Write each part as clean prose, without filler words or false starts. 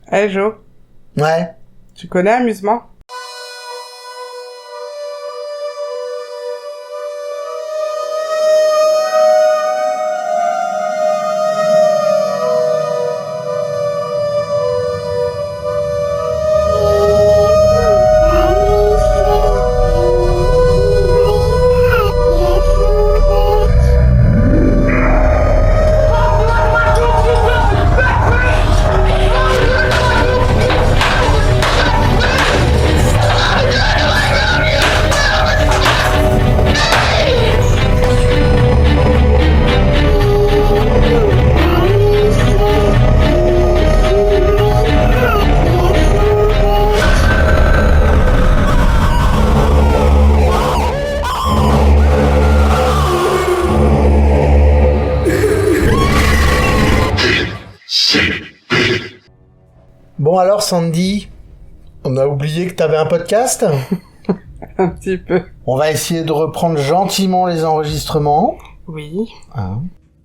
Hey Jo, Ouais. tu connais Amusement? Bon alors Sandy, on a oublié que t'avais un podcast. Un petit peu. On va essayer de reprendre gentiment les enregistrements. Oui. Hein.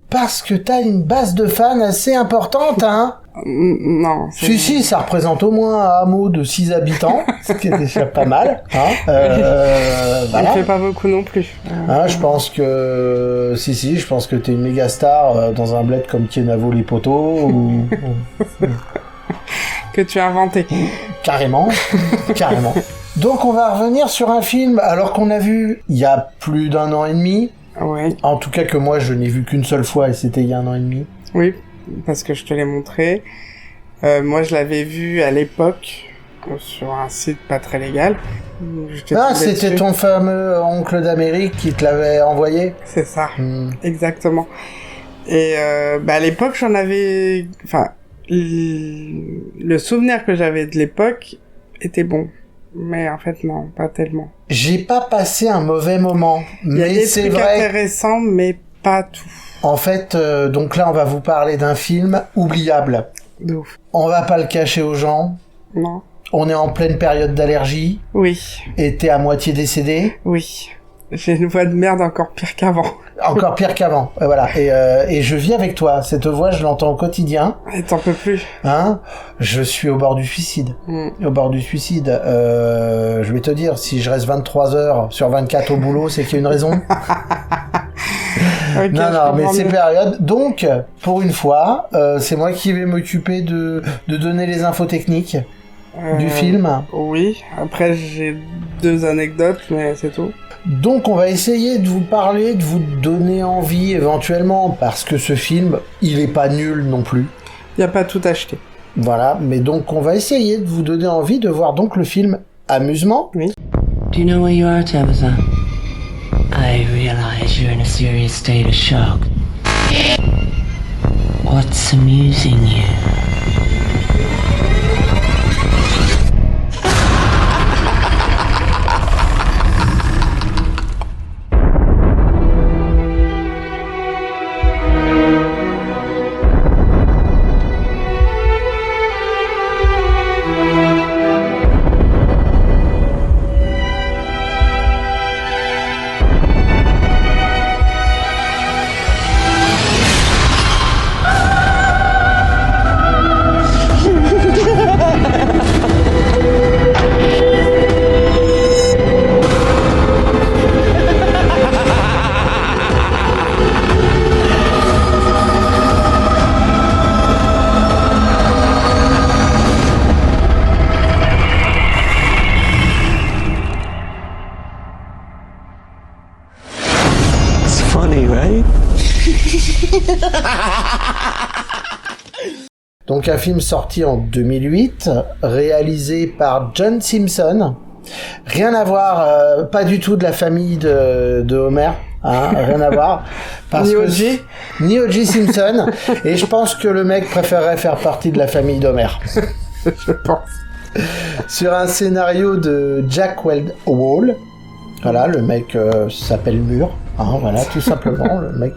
Parce que t'as une base de fans assez importante, hein. Non. Si, ça représente au moins un hameau de 6 habitants, ce qui est déjà pas mal. Hein. Voilà. Il fait pas beaucoup non plus. Hein, je pense que... Si, je pense que t'es une méga star dans un bled comme Kienavo les poteaux, ou... Que tu as inventé. Carrément. Donc on va revenir sur un film, alors qu'on a vu il y a plus d'1 an et demi. Oui. En tout cas que moi je n'ai vu qu'une seule fois et c'était il y a 1 an et demi. Oui, parce que je te l'ai montré. Moi je l'avais vu à l'époque sur un site pas très légal. C'était ton fameux oncle d'Amérique qui te l'avait envoyé. C'est ça, exactement. Et à l'époque j'en avais... Enfin, le souvenir que j'avais de l'époque était bon. Mais en fait, non, pas tellement. J'ai pas passé un mauvais moment. Il y a des trucs intéressants, mais pas tout. En fait, donc là, on va vous parler d'un film oubliable. De ouf. On va pas le cacher aux gens. Non. On est en pleine période d'allergie. Oui. Et t'es à moitié décédé. Oui. J'ai une voix de merde encore pire qu'avant. Encore pire qu'avant, voilà. Et je vis avec toi. Cette voix, je l'entends au quotidien. Et t'en peux plus. Hein? Je suis au bord du suicide. Au bord du suicide. Je vais te dire, si je reste 23 heures sur 24 au boulot, c'est qu'il y a une raison. Okay, non, mais c'est période. Donc, pour une fois, c'est moi qui vais m'occuper de donner les infos techniques du film. Oui. Après, j'ai 2 anecdotes, mais c'est tout. Donc on va essayer de vous parler, de vous donner envie éventuellement, parce que ce film, il est pas nul non plus. Il n'y a pas tout acheté. Voilà, mais donc on va essayer de vous donner envie de voir donc le film Amusement. Oui. Do you know where you are, Tabitha? I realize you're in a serious state of shock. What's amusing you? Donc un film sorti en 2008, réalisé par John Simpson. Rien à voir, pas du tout de la famille de Homer, hein, rien à voir. Ni O.J. Simpson. Et je pense que le mec préférerait faire partie de la famille d'Homer. Je pense. Sur un scénario de Jack Wall. Voilà, le mec s'appelle Mur. Hein, voilà, tout simplement, le mec...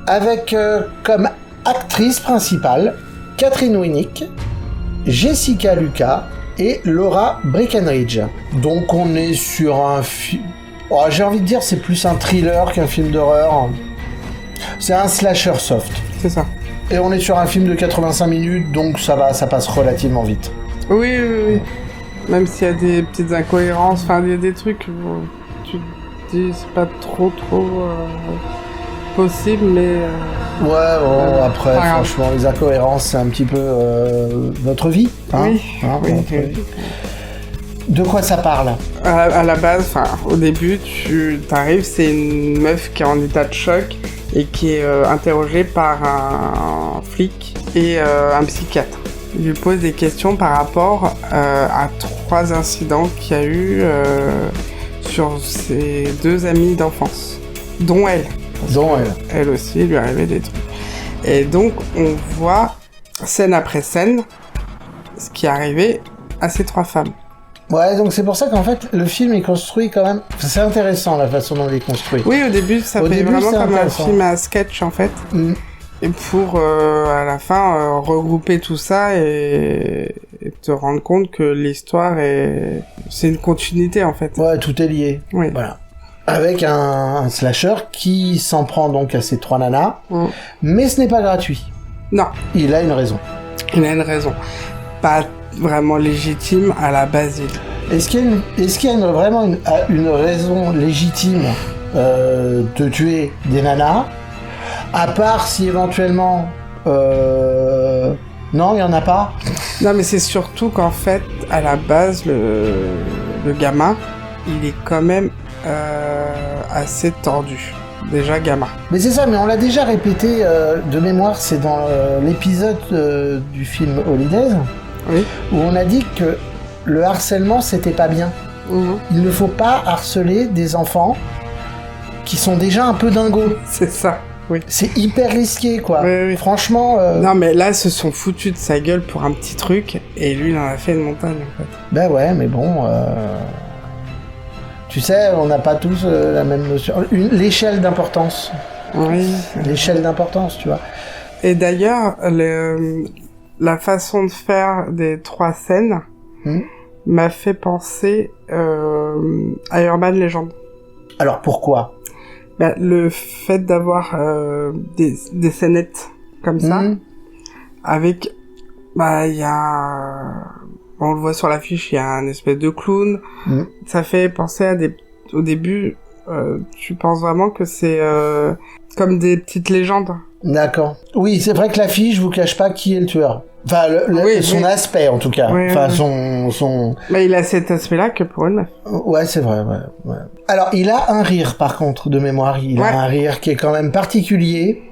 Avec comme actrice principale Catherine Winnick, Jessica Lucas et Laura Breckenridge. Donc on est sur un film... Oh, j'ai envie de dire c'est plus un thriller qu'un film d'horreur. C'est un slasher soft. C'est ça. Et on est sur un film de 85 minutes, donc ça passe relativement vite. Oui. Même s'il y a des petites incohérences, enfin, il y a des trucs où tu te dis c'est pas trop possible, mais... après, franchement, les incohérences, c'est un petit peu notre vie. Hein, oui. De quoi ça parle ? À la base, enfin, au début, t'arrives, c'est une meuf qui est en état de choc et qui est interrogée par un flic et un psychiatre. Il lui pose des questions par rapport à 3 incidents qu'il y a eu sur ses 2 amies d'enfance, dont elle. Elle aussi, il lui arrivait des trucs. Et donc, on voit, scène après scène, ce qui est arrivé à ces 3 femmes. Ouais, donc c'est pour ça qu'en fait, le film est construit quand même... C'est intéressant, la façon dont il est construit. Oui, au début, ça fait vraiment comme un film à sketch, en fait. Et pour, à la fin, regrouper tout ça et te rendre compte que l'histoire c'est une continuité, en fait. Ouais, tout est lié. Oui. Voilà. Avec un slasher qui s'en prend donc à ces 3 nanas, mais ce n'est pas gratuit. Non. Il a une raison. Il a une raison. Pas vraiment légitime à la base. Est-ce qu'il y a vraiment une raison légitime de tuer des nanas, à part si éventuellement... Non, il n'y en a pas. Non, mais c'est surtout qu'en fait, à la base, le gamin, il est quand même assez tordu. Déjà gamin. Mais c'est ça, mais on l'a déjà répété de mémoire, c'est dans l'épisode du film Holidays, oui. Où on a dit que le harcèlement, c'était pas bien. Il ne faut pas harceler des enfants qui sont déjà un peu dingos. C'est ça, oui. C'est hyper risqué, quoi. Oui. Franchement... Non, mais là, ils se sont foutus de sa gueule pour un petit truc, et lui, il en a fait une montagne, en fait. Ben ouais, mais bon... Tu sais, on n'a pas tous la même notion. L'échelle d'importance. Oui. L'échelle d'importance, tu vois. Et d'ailleurs, la façon de faire des 3 scènes m'a fait penser à Urban Legend. Alors pourquoi ? Le fait d'avoir des scénettes comme ça, avec... il y a... On le voit sur l'affiche, il y a un espèce de clown. Ça fait penser à au début, tu penses vraiment que c'est comme des petites légendes. D'accord. Oui, c'est vrai que l'affiche, je vous cache pas qui est le tueur. Enfin, son aspect, en tout cas. Son... il a cet aspect-là que pour une meuf. Ouais, c'est vrai, ouais. Alors, il a un rire, par contre, de mémoire. Il a un rire qui est quand même particulier.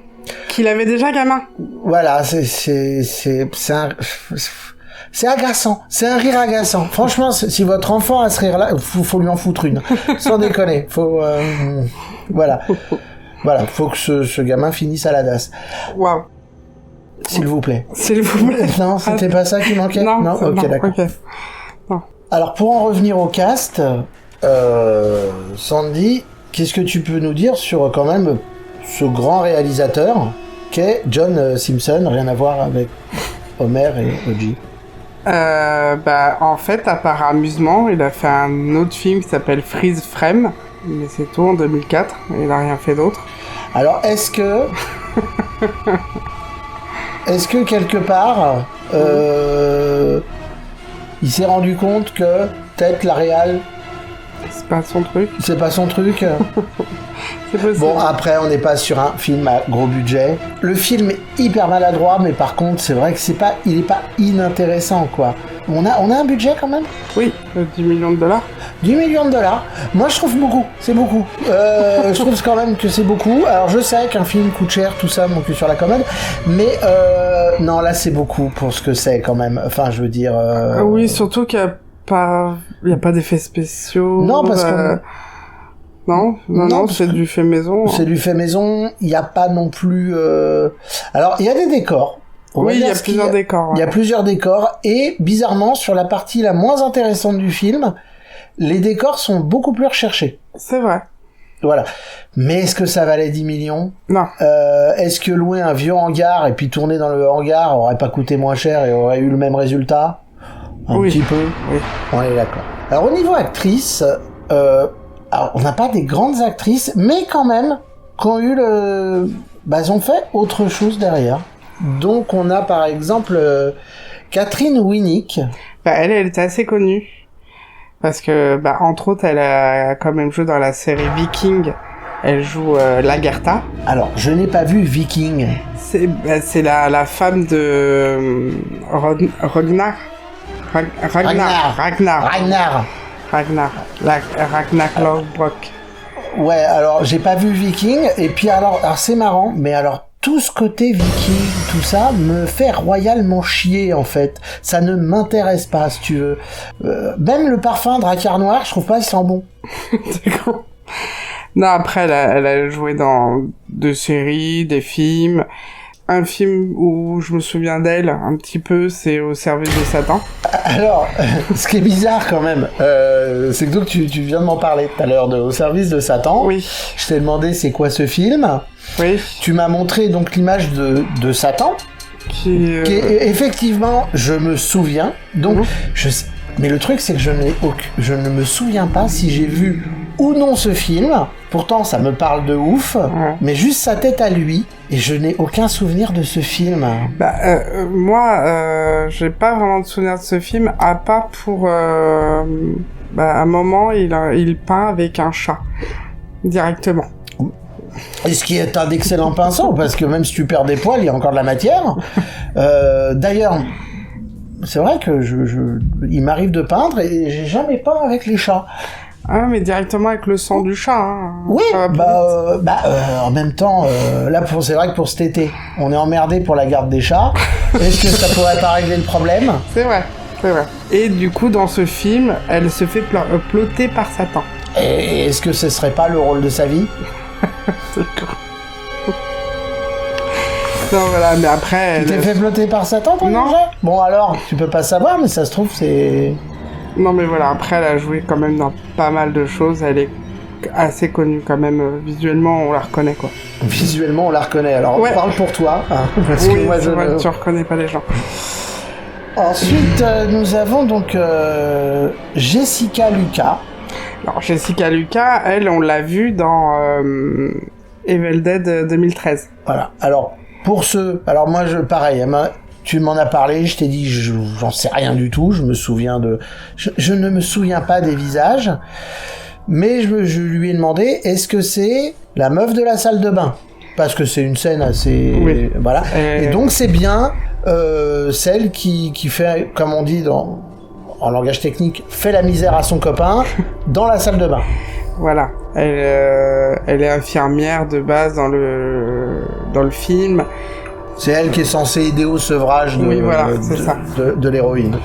Qu'il avait déjà gamin. Voilà, c'est agaçant. C'est un rire agaçant. Franchement, si votre enfant a ce rire-là, faut lui en foutre une. Sans déconner. Voilà. Voilà, faut que ce gamin finisse à la DAS. Waouh. S'il vous plaît. S'il vous plaît. Non, c'était pas ça qui manquait ? Non, ok, d'accord. Okay. Non. Alors, pour en revenir au cast, Sandy, qu'est-ce que tu peux nous dire sur, quand même, ce grand réalisateur qu'est John Simpson, rien à voir avec Homer et O.J. En fait, à part amusement, il a fait un autre film qui s'appelle Freeze Frame, mais c'est tout en 2004, et il a rien fait d'autre. Alors, est-ce que quelque part, il s'est rendu compte que peut-être la réal... C'est pas son truc. C'est pas son truc. C'est possible. Bon, après, on n'est pas sur un film à gros budget. Le film est hyper maladroit, mais par contre, c'est vrai que il est pas inintéressant, quoi. On a un budget quand même ? Oui, 10 millions de dollars. 10 millions de dollars. Moi, je trouve beaucoup. C'est beaucoup. Je trouve quand même que c'est beaucoup. Alors, je sais qu'un film coûte cher, tout ça, mon cul sur la commode. Mais, non, là, c'est beaucoup pour ce que c'est quand même. Enfin, je veux dire... Oui, surtout qu'il y a pas d'effets spéciaux. Non, parce que... Non, c'est du fait maison. C'est du fait maison. Il n'y a pas non plus... Alors, il y a des décors. Oui, il y a plusieurs décors. Il y a plusieurs décors. Et, bizarrement, sur la partie la moins intéressante du film, les décors sont beaucoup plus recherchés. C'est vrai. Voilà. Mais est-ce que ça valait 10 millions ? Non. Est-ce que louer un vieux hangar et puis tourner dans le hangar aurait pas coûté moins cher et aurait eu le même résultat ? Un petit peu. Oui. On est d'accord. Alors, au niveau actrice... Alors, on n'a pas des grandes actrices, mais quand même, qui ont eu elles ont fait autre chose derrière. Donc on a par exemple Catherine Winnick. Bah, elle était assez connue. Parce que, bah, entre autres, elle a quand même joué dans la série Viking. Elle joue Lagertha. Alors, je n'ai pas vu Viking. C'est la femme de Ragnar. Ragnar Lothbrok. Ouais, alors j'ai pas vu Viking, et puis alors c'est marrant, mais alors tout ce côté Viking, tout ça, me fait royalement chier en fait. Ça ne m'intéresse pas, si tu veux. Même le parfum Drakkar Noir, je trouve pas qu'il sent bon. C'est con. Non, après, elle a joué dans deux séries, des films. Un film où je me souviens d'elle un petit peu, c'est Au service de Satan. Alors, ce qui est bizarre quand même, c'est que donc tu viens de m'en parler tout à l'heure de Au service de Satan. Oui. Je t'ai demandé c'est quoi ce film. Oui. Tu m'as montré donc l'image de Satan. Qui effectivement, je me souviens. Donc, mais le truc c'est que je ne me souviens pas si j'ai vu ou non ce film. Pourtant, ça me parle de ouf, mais juste sa tête à lui, et je n'ai aucun souvenir de ce film. Bah, moi, j'ai pas vraiment de souvenir de ce film, à part pour... à un moment, il peint avec un chat, directement. Et ce qui est un excellent pinceau, parce que même si tu perds des poils, il y a encore de la matière. D'ailleurs, c'est vrai que il m'arrive de peindre, et j'ai jamais peint avec les chats. Ah, mais directement avec le sang du chat, hein. Oui, en même temps, là, c'est vrai que pour cet été, on est emmerdé pour la garde des chats. Est-ce que ça pourrait pas régler le problème ? C'est vrai. Et du coup, dans ce film, elle se fait ploter par Satan. Et est-ce que ce serait pas le rôle de sa vie ? Non, voilà, mais après... Tu t'es fait ploter par Satan, toi, non. Déjà ? Bon, alors, tu peux pas savoir, mais ça se trouve, c'est... Non, mais voilà, après, elle a joué quand même dans pas mal de choses. Elle est assez connue quand même. Visuellement, on la reconnaît, quoi. Visuellement, on la reconnaît. Alors, ouais. Parle pour toi. Hein, parce oui, que moi, tu reconnais pas les gens. Ensuite, nous avons donc Jessica Lucas. Alors, Jessica Lucas, elle, on l'a vue dans Evil Dead 2013. Voilà. Alors, pour ceux... Alors, moi, pareil, tu m'en as parlé, je t'ai dit, j'en sais rien du tout, je me souviens de... Je ne me souviens pas des visages, mais je lui ai demandé, est-ce que c'est la meuf de la salle de bain ? Parce que c'est une scène assez... Oui. Voilà. Et donc, c'est bien celle qui fait, comme on dit en langage technique, fait la misère à son copain dans la salle de bain. Voilà. Elle est infirmière de base dans le film. C'est elle qui est censée aider au sevrage de l'héroïne.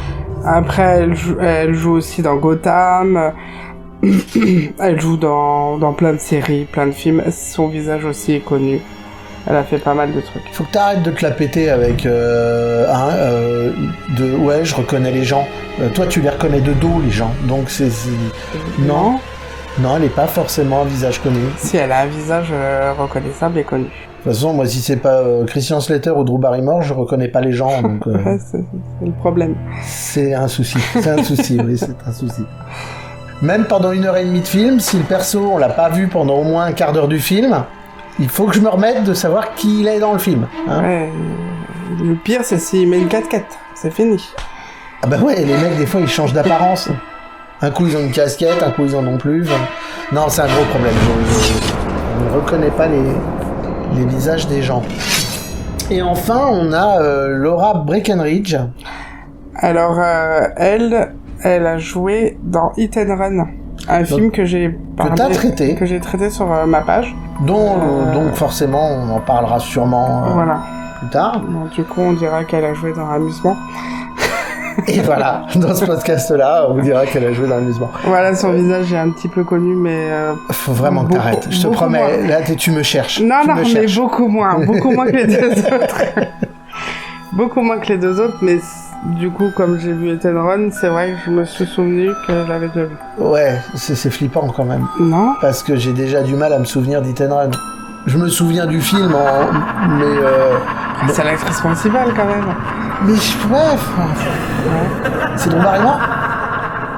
Après, elle joue aussi dans Gotham. Elle joue dans plein de séries, plein de films. Son visage aussi est connu. Elle a fait pas mal de trucs. Faut que t'arrêtes de te la péter avec ouais, je reconnais les gens. Toi, tu les reconnais de dos, les gens. Donc c'est... Non, elle est pas forcément un visage connu. Si, elle a un visage reconnaissable et connu. De toute façon, moi, si c'est pas Christian Slater ou Drew Barrymore, je reconnais pas les gens. Donc, ouais, c'est le problème. C'est un souci. C'est un souci, oui, c'est un souci. Même pendant 1h30 de film, si le perso, on l'a pas vu pendant au moins un quart d'heure du film, il faut que je me remette de savoir qui il est dans le film. Hein. Ouais, le pire, c'est s'il met une casquette. C'est fini. Ah bah ouais, les mecs, des fois, ils changent d'apparence. Un coup, ils ont une casquette, un coup, ils en ont plus. Non, c'est un gros problème. Je ne reconnais pas les visages des gens. Et enfin, on a Laura Breckenridge. Alors, elle a joué dans Hit and Run, un film que j'ai traité sur ma page. Donc forcément, on en parlera sûrement plus tard. Bon, du coup, on dira qu'elle a joué dans Amusement. Et voilà, dans ce podcast-là, on vous dira qu'elle a joué dans Amusement. Voilà, son visage est un petit peu connu, mais... Faut vraiment que t'arrêtes, je te promets. Moins. Là, tu me cherches. Non, mais beaucoup moins que les deux autres. Beaucoup moins que les deux autres, mais du coup, comme j'ai vu Hit and Run, c'est vrai que je me suis souvenu que je l'avais déjà vu. Ouais, c'est flippant quand même. Non. Parce que j'ai déjà du mal à me souvenir d'Hit and Run. Je me souviens du film, mais... C'est l'actrice principale, quand même. Mais bref... C'est Drew Barrymore ?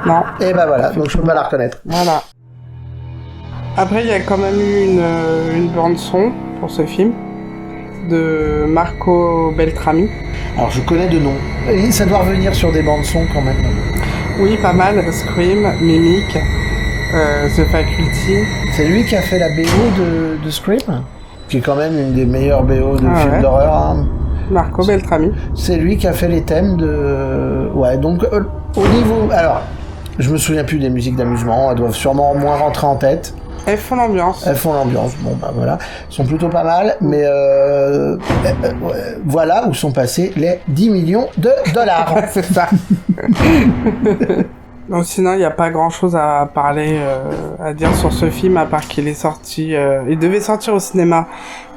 Non. Et bah voilà, donc je peux pas la reconnaître. Voilà. Après, il y a quand même eu une bande-son pour ce film. de Marco Beltrami. Alors je connais de nom. Et ça doit revenir sur des bandes son quand même. Oui, pas mal. Scream, Mimic, The Faculty. C'est lui qui a fait la BO de Scream, qui est quand même une des meilleures BO de films d'horreur. Hein. Marco Beltrami. C'est lui qui a fait les thèmes de... Ouais, donc au niveau... Alors, je me souviens plus des musiques d'amusement, elles doivent sûrement moins rentrer en tête. Elles font l'ambiance. Elles font l'ambiance, bon bah voilà. Elles sont plutôt pas mal, mais voilà où sont passés les 10 millions de dollars. C'est ça. Donc sinon, il n'y a pas grand-chose à parler, à dire sur ce film, à part qu'il est sorti... il devait sortir au cinéma,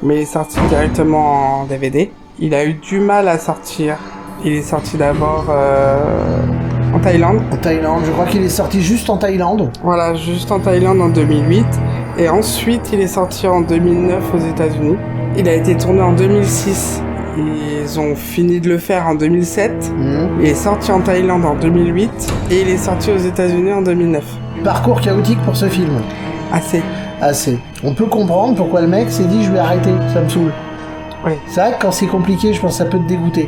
mais il est sorti directement en DVD. Il a eu du mal à sortir. Il est sorti d'abord en Thaïlande. En Thaïlande, je crois qu'il est sorti juste en Thaïlande. Voilà, juste en Thaïlande en 2008. Et ensuite, il est sorti en 2009 aux États-Unis. Il a été tourné en 2006. Ils ont fini de le faire en 2007. Il est sorti en Thaïlande en 2008. Et il est sorti aux États-Unis en 2009. Parcours chaotique pour ce film. Assez. On peut comprendre pourquoi le mec s'est dit je vais arrêter, ça me saoule. Oui. C'est vrai que quand c'est compliqué, je pense que ça peut te dégoûter.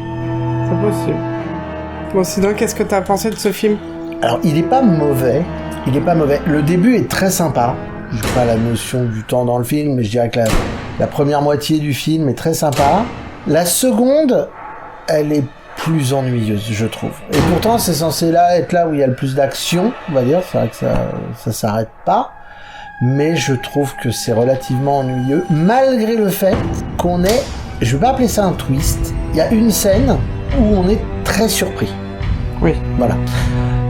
C'est possible. Bon, sinon, qu'est-ce que t'as pensé de ce film ? Alors, il est pas mauvais. Le début est très sympa. Je n'ai pas la notion du temps dans le film, mais je dirais que la première moitié du film est très sympa. La seconde, elle est plus ennuyeuse, je trouve. Et pourtant, c'est censé être là où il y a le plus d'action, on va dire. C'est vrai que ça s'arrête pas. Mais je trouve que c'est relativement ennuyeux, malgré le fait qu'on est... Je vais pas appeler ça un twist. Il y a une scène où on est très surpris. Oui. Voilà.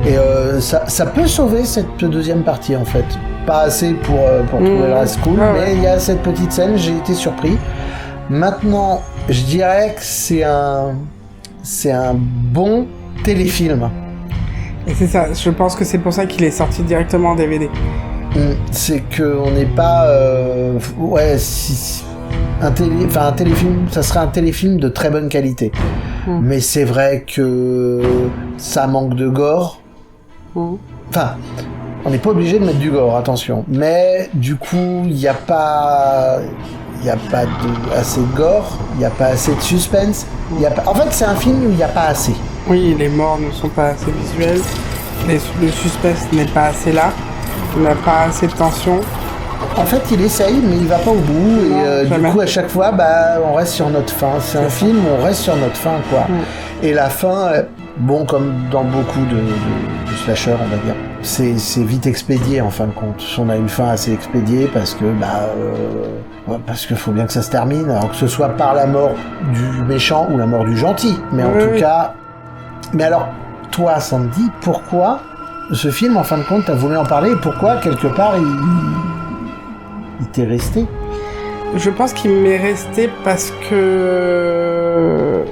Et ça peut sauver cette deuxième partie, en fait. Pas assez pour trouver le reste cool, mais il y a cette petite scène, j'ai été surpris. Maintenant, je dirais que c'est un bon téléfilm. Et c'est ça, je pense que c'est pour ça qu'il est sorti directement en DVD. C'est qu'on n'est pas... un téléfilm, ça serait un téléfilm de très bonne qualité. Mais c'est vrai que ça manque de gore. Enfin, on n'est pas obligé de mettre du gore, attention. Mais du coup, il n'y a pas assez de gore, il n'y a pas assez de suspense. En fait, c'est un film où il n'y a pas assez. Oui, les morts ne sont pas assez visuels. Le suspense n'est pas assez là. On n'a pas assez de tension. En fait, il essaye, mais il va pas au bout. Et du coup, à chaque fois, on reste sur notre fin. C'est un film où on reste sur notre fin, quoi. Et la fin, bon, comme dans beaucoup de slashers, on va dire, c'est vite expédié, en fin de compte. On a une fin assez expédiée parce que, parce qu'il faut bien que ça se termine, alors que ce soit par la mort du méchant ou la mort du gentil. Mais en tout cas... Mais alors, toi, Sandy, pourquoi ce film, en fin de compte, t'as voulu en parler et pourquoi, quelque part, il t'est resté? Je pense qu'il m'est resté parce que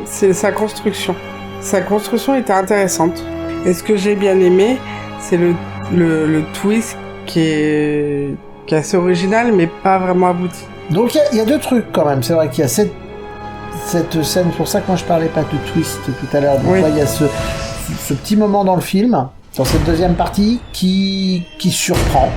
c'est sa construction. Sa construction était intéressante. Et ce que j'ai bien aimé, c'est le twist qui est assez original, mais pas vraiment abouti. Donc il y a deux trucs quand même. C'est vrai qu'il y a cette scène, c'est pour ça que moi je parlais pas de twist tout à l'heure. Donc il y a ce petit moment dans le film, dans cette deuxième partie, qui surprend.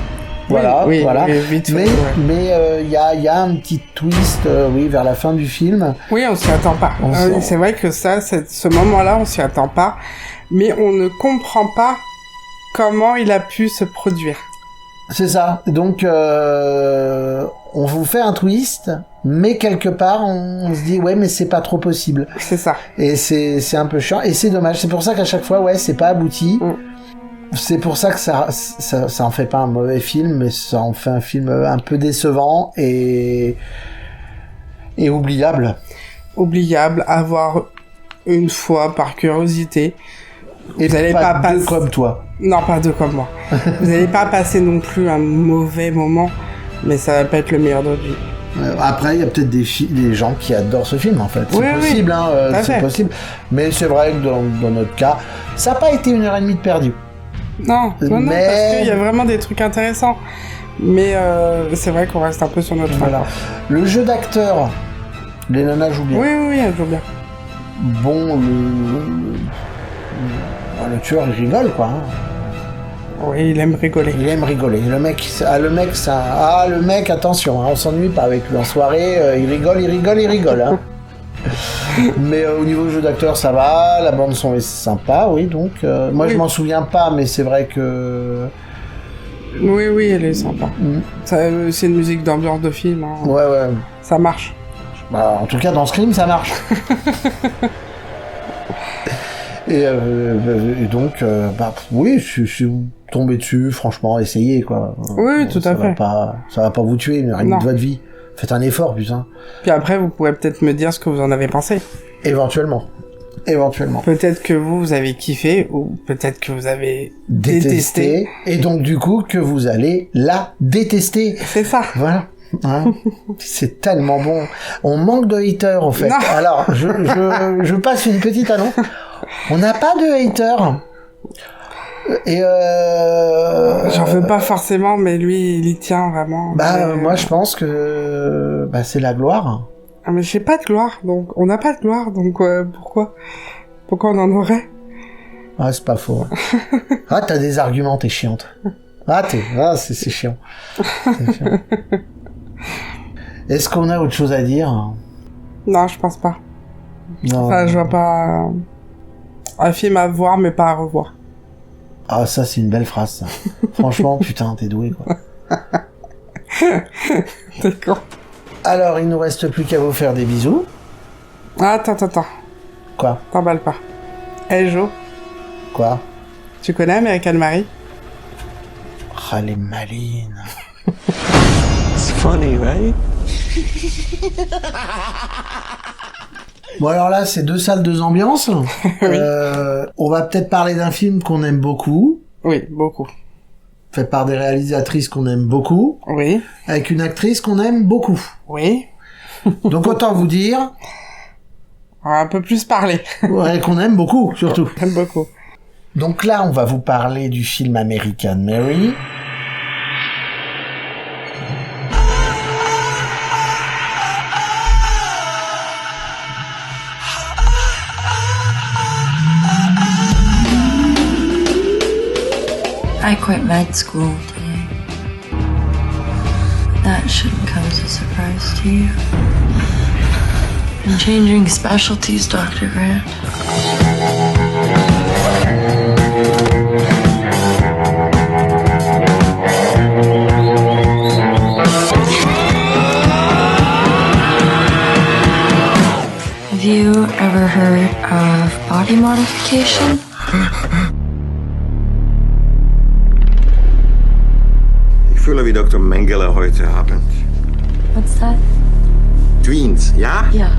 Voilà. Vite fait, mais il y a un petit twist, vers la fin du film. Oui, on s'y attend pas. C'est vrai que ce moment-là, on s'y attend pas, mais on ne comprend pas comment il a pu se produire. C'est ça. Donc, on vous fait un twist, mais quelque part, on se dit, ouais, mais c'est pas trop possible. C'est ça. Et c'est un peu chiant, et c'est dommage. C'est pour ça qu'à chaque fois, c'est pas abouti. C'est pour ça que ça en fait pas un mauvais film, mais ça en fait un film un peu décevant et oubliable. Oubliable, à voir une fois par curiosité. Et vous n'allez pas deux comme toi. Non, pas deux comme moi. Vous n'allez pas passer non plus un mauvais moment, mais ça va pas être le meilleur de votre vie. Après, il y a peut-être des gens qui adorent ce film, en fait. C'est possible, c'est possible. Mais c'est vrai que dans notre cas, ça n'a pas été 1h30 de perdu. Non, parce qu'il y a vraiment des trucs intéressants. Mais c'est vrai qu'on reste un peu sur notre fin. Voilà. Le jeu d'acteur, les nanas jouent bien. Oui, elles jouent bien. Bon, le tueur, il rigole, quoi. Oui, il aime rigoler. Il aime rigoler. Le mec, attention, hein, on s'ennuie pas avec lui en soirée. Il rigole. Hein. Mais au niveau du jeu d'acteur, ça va. La bande son est sympa, oui. Donc, moi, Oui. je m'en souviens pas, mais c'est vrai que. Oui, elle est sympa. C'est une musique d'ambiance de film. Hein. Ouais. Ça marche. Bah, en tout cas, dans Scream, ça marche. Et donc, oui, je suis tombé dessus, franchement, essayez, quoi. Oui, tout à fait. Ça va pas vous tuer, mais rien Non. de votre vie. Faites un effort, putain. Puis après, vous pourrez peut-être me dire ce que vous en avez pensé. Éventuellement. Peut-être que vous avez kiffé, ou peut-être que vous avez détesté. Et donc, du coup, que vous allez la détester. C'est ça. Voilà. Hein. C'est tellement bon. On manque de haters, en fait. Non. Alors, je passe une petite annonce. On n'a pas de haters. Et J'en veux pas forcément, mais lui, il y tient vraiment. moi, je pense que c'est la gloire. Ah, mais j'ai pas de gloire, donc on n'a pas de gloire, donc pourquoi on en aurait? Ah, c'est pas faux. Ah, t'as des arguments, t'es chiante. C'est chiant. C'est chiant. Est-ce qu'on a autre chose à dire? Non, je pense pas. Non. Enfin, je vois pas un film à voir, mais pas à revoir. Ah, ça, c'est une belle phrase, ça. Franchement, putain, t'es doué, quoi. D'accord. Alors, il nous reste plus qu'à vous faire des bisous. Attends. Quoi? T'emballes pas. Hey Jo, Quoi? tu connais American Mary? Ah, les malines. It's funny, right? Bon, alors là, c'est 2 salles, 2 ambiances. On va peut-être parler d'un film qu'on aime beaucoup, Oui, beaucoup. fait par des réalisatrices qu'on aime beaucoup, Oui. avec une actrice qu'on aime beaucoup. Oui. Donc, autant vous dire, On va un peu plus parler. ouais, qu'on aime beaucoup, surtout. J'aime beaucoup. Donc là, on va vous parler du film American Mary. I quit med school today. That shouldn't come as a surprise to you. I'm changing specialties, Dr. Grant. Have you ever heard of body modification? Ich fühle wie Dr. Mengele heute Abend. What's that? Twins, ja? Yeah.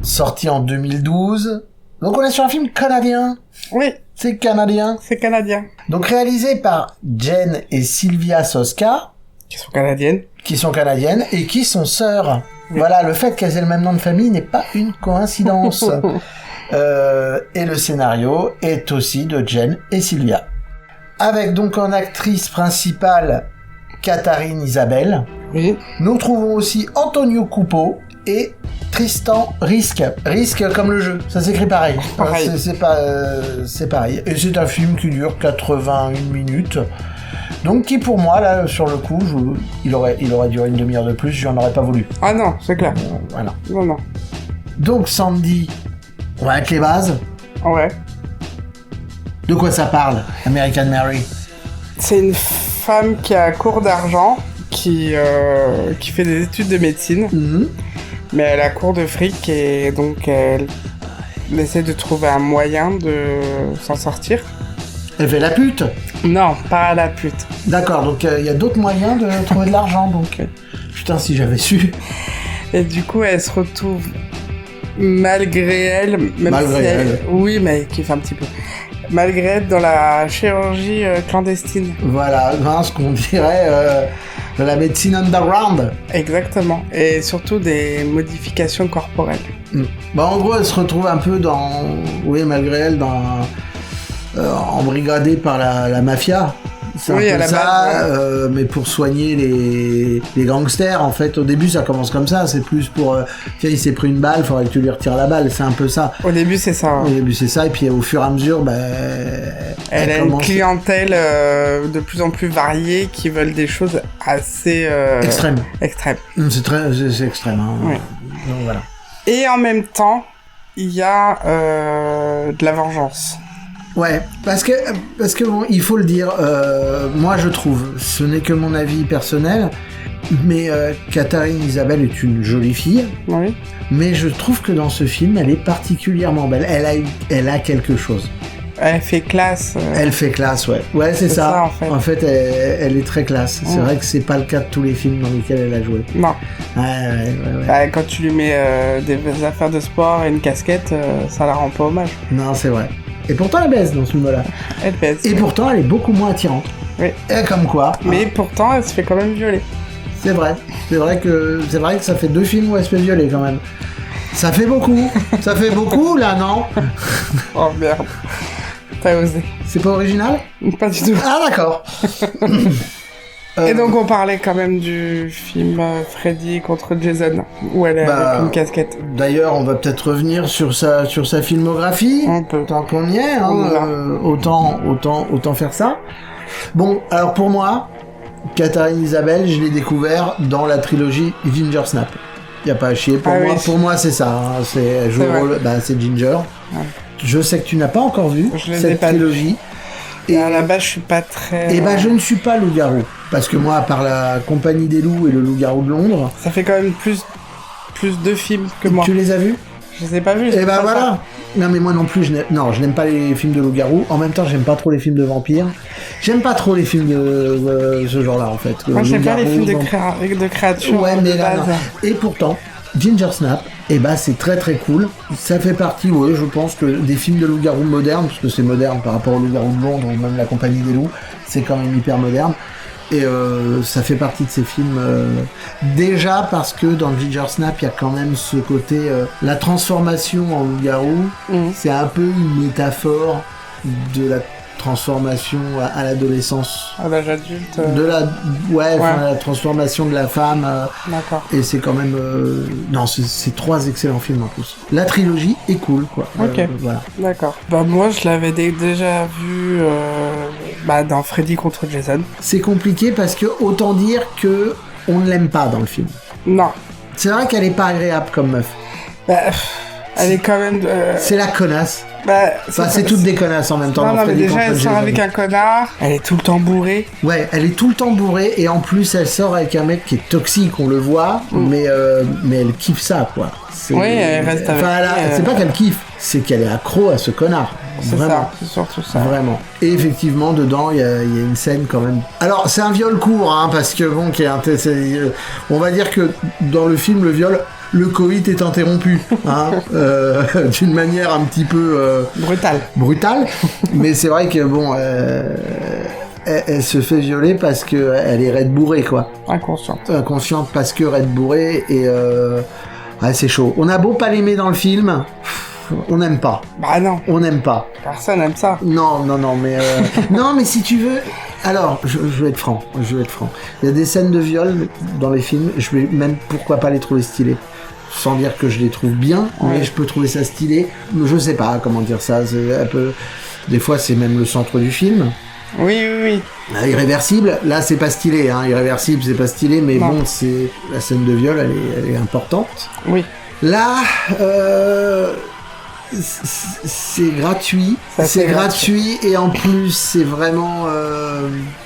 Sorti en 2012. Donc on est sur un film canadien. Oui, C'est canadien. c'est canadien. Donc réalisé par Jen et Sylvia Soska, Qui sont canadiennes. qui sont canadiennes et qui sont sœurs. Voilà, le fait qu'elles aient le même nom de famille n'est pas une coïncidence. Et le scénario est aussi de Jen et Sylvia. Avec donc en actrice principale Katharine Isabelle. Oui. Nous trouvons aussi Antonio Cupo et Tristan Riske. Riske comme le jeu, ça s'écrit pareil. Pareil. C'est pareil. Et c'est un film qui dure 81 minutes. Donc qui pour moi, là, sur le coup, il aurait duré une demi-heure de plus, j'en aurais pas voulu. Ah non, c'est clair. Voilà. Non. Donc Sandy, on va avec les bases. Ouais. De quoi ça parle, American Mary? C'est une femme qui a court d'argent, qui fait des études de médecine, mais elle a court de fric et donc elle essaie de trouver un moyen de s'en sortir. Elle fait la pute. Non, pas la pute. D'accord, donc il y a d'autres moyens de trouver de l'argent, donc. Putain, si j'avais su. Et du coup, elle se retrouve malgré elle, même Malgré si elle. oui, mais qui fait un petit peu. Malgré elle dans la chirurgie clandestine. Voilà, ce qu'on dirait de la médecine underground. Exactement. Et surtout des modifications corporelles. Bah, en gros, elle se retrouve un peu malgré elle, embrigadée par la mafia. C'est Oui, un à peu la ça, base, mais pour soigner les gangsters, en fait. Au début, ça commence comme ça. C'est plus pour... tiens, il s'est pris une balle, faudrait que tu lui retires la balle. C'est un peu ça. Au début, c'est ça. Au début, c'est ça. Et puis, au fur et à mesure, Elle a une clientèle de plus en plus variée qui veulent des choses assez... extrême. Extrêmes. C'est extrême. Hein. Oui. Donc, voilà. Et en même temps, il y a de la vengeance. Ouais, parce que bon, il faut le dire, moi je trouve, ce n'est que mon avis personnel, mais Katharine Isabelle est une jolie fille, Oui. mais je trouve que dans ce film, elle est particulièrement belle. Elle a quelque chose. Elle fait classe. Elle fait classe, ouais. Ouais, c'est ça. En fait, elle est très classe. C'est vrai que c'est pas le cas de tous les films dans lesquels elle a joué. Non. Ouais. Bah, quand tu lui mets des affaires de sport et une casquette, ça la rend pas hommage. Non, c'est vrai. Et pourtant, elle baise dans ce film-là. Elle pèse. Et pourtant, elle est beaucoup moins attirante. Oui. Et comme quoi. Mais hein. pourtant, elle se fait quand même violer. C'est vrai. C'est vrai que ça fait 2 films où elle se fait violer quand même. Ça fait beaucoup. Ça fait beaucoup là, non? Oh merde. T'as osé. C'est pas original? Pas du tout. Ah d'accord. Et donc on parlait quand même du film Freddy contre Jason, où elle est avec une casquette. D'ailleurs, on va peut-être revenir sur sa filmographie. On peut. Tant qu'on y est, hein, On y va. autant faire ça. Bon, alors pour moi, Katharine Isabelle, je l'ai découvert dans la trilogie Ginger Snap. Y a pas à chier. Pour moi, c'est ça. Hein. Elle joue le rôle, c'est Ginger. Ouais. Je sais que tu n'as pas encore vu Je les ai cette pas trilogie. Et à la base, je suis pas très... Et je ne suis pas loup-garou. Parce que moi, à part la Compagnie des loups et le loup-garou de Londres... Ça fait quand même plus de films que moi. Tu les as vus? Je les ai pas vus. Et voilà. Non mais moi non plus, je n'aime pas les films de loup-garou. En même temps, j'aime pas trop les films de vampires. J'aime pas trop les films de ce genre-là en fait. Moi, j'aime pas les films de vampires. créatures. Ouais, mais de là, base. non. Et pourtant, Ginger Snap, c'est très très cool. Ça fait partie, je pense que des films de loup-garou modernes, parce que c'est moderne par rapport au loup-garou de Londres ou même la Compagnie des loups, c'est quand même hyper moderne. Et ça fait partie de ces films déjà parce que dans Ginger Snap il y a quand même ce côté la transformation en loup-garou, c'est un peu une métaphore de la transformation à l'adolescence, À l'âge adulte. de la transformation de la femme, D'accord. et c'est quand même c'est 3 excellents films en plus. La trilogie est cool quoi. Ok. Voilà. D'accord. Bah moi, je l'avais déjà vu dans Freddy contre Jason. C'est compliqué parce que autant dire que on ne l'aime pas dans le film. Non. C'est vrai qu'elle est pas agréable comme meuf. Bah, elle est quand même... C'est la connasse. Bah, c'est toutes des connasses en même temps. Non, dans mais Freddy déjà, contre elle sort Jason. avec un connard. Elle est tout le temps bourrée. Ouais, elle est tout le temps bourrée et en plus elle sort avec un mec qui est toxique, on le voit, mais elle kiffe ça quoi. Oui, elle reste avec lui, c'est pas qu'elle kiffe, c'est qu'elle est accro à ce connard. C'est Vraiment. ça, c'est surtout ça. Vraiment. Et effectivement, dedans, il y a une scène quand même. Alors, c'est un viol court, hein, parce que bon, on va dire que dans le film, le viol, le coït est interrompu, hein, d'une manière un petit peu brutale. Mais c'est vrai que bon, elle se fait violer parce que elle est raide bourrée, quoi. Inconsciente parce que raide bourrée et c'est chaud. On a beau pas l'aimer dans le film. On n'aime pas. Bah non. On n'aime pas. Personne n'aime ça. Non, mais non, mais si tu veux, alors je vais être franc. Il y a des scènes de viol dans les films. Je vais même pourquoi pas les trouver stylées, sans dire que je les trouve bien, mais je peux trouver ça stylé. Je sais pas comment dire ça. Des fois, c'est même le centre du film. Oui. Irréversible, là c'est pas stylé, hein. Irréversible, c'est pas stylé, mais non. bon, c'est la scène de viol, elle est importante. Oui. Là, c'est gratuit, c'est gratuit et en plus c'est vraiment,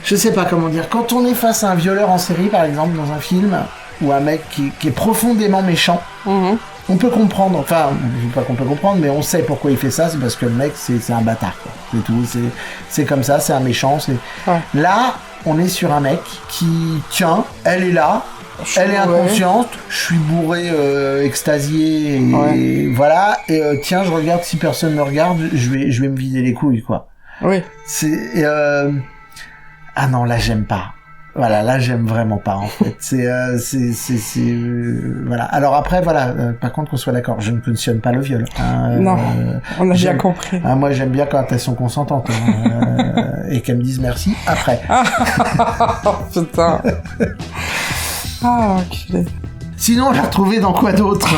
je sais pas comment dire. Quand on est face à un violeur en série, par exemple, dans un film, ou un mec qui est profondément méchant, on peut comprendre. Enfin, je dis pas qu'on peut comprendre, mais on sait pourquoi il fait ça. C'est parce que le mec, c'est un bâtard, quoi. C'est tout. C'est comme ça. C'est un méchant. Là, on est sur un mec qui elle est là. Elle est inconsciente, je suis bourré, extasié, et voilà, et je regarde, si personne me regarde, je vais me vider les couilles, quoi. Oui. Ah non, là, j'aime pas. Voilà, là j'aime vraiment pas en fait. Voilà. Alors après voilà, par contre qu'on soit d'accord, je ne cautionne pas le viol. Hein, non, on a bien compris. Moi j'aime bien quand elles sont consentantes et qu'elles me disent merci après. Putain. Ah, enculé. Sinon, on l'a retrouvé dans quoi d'autre?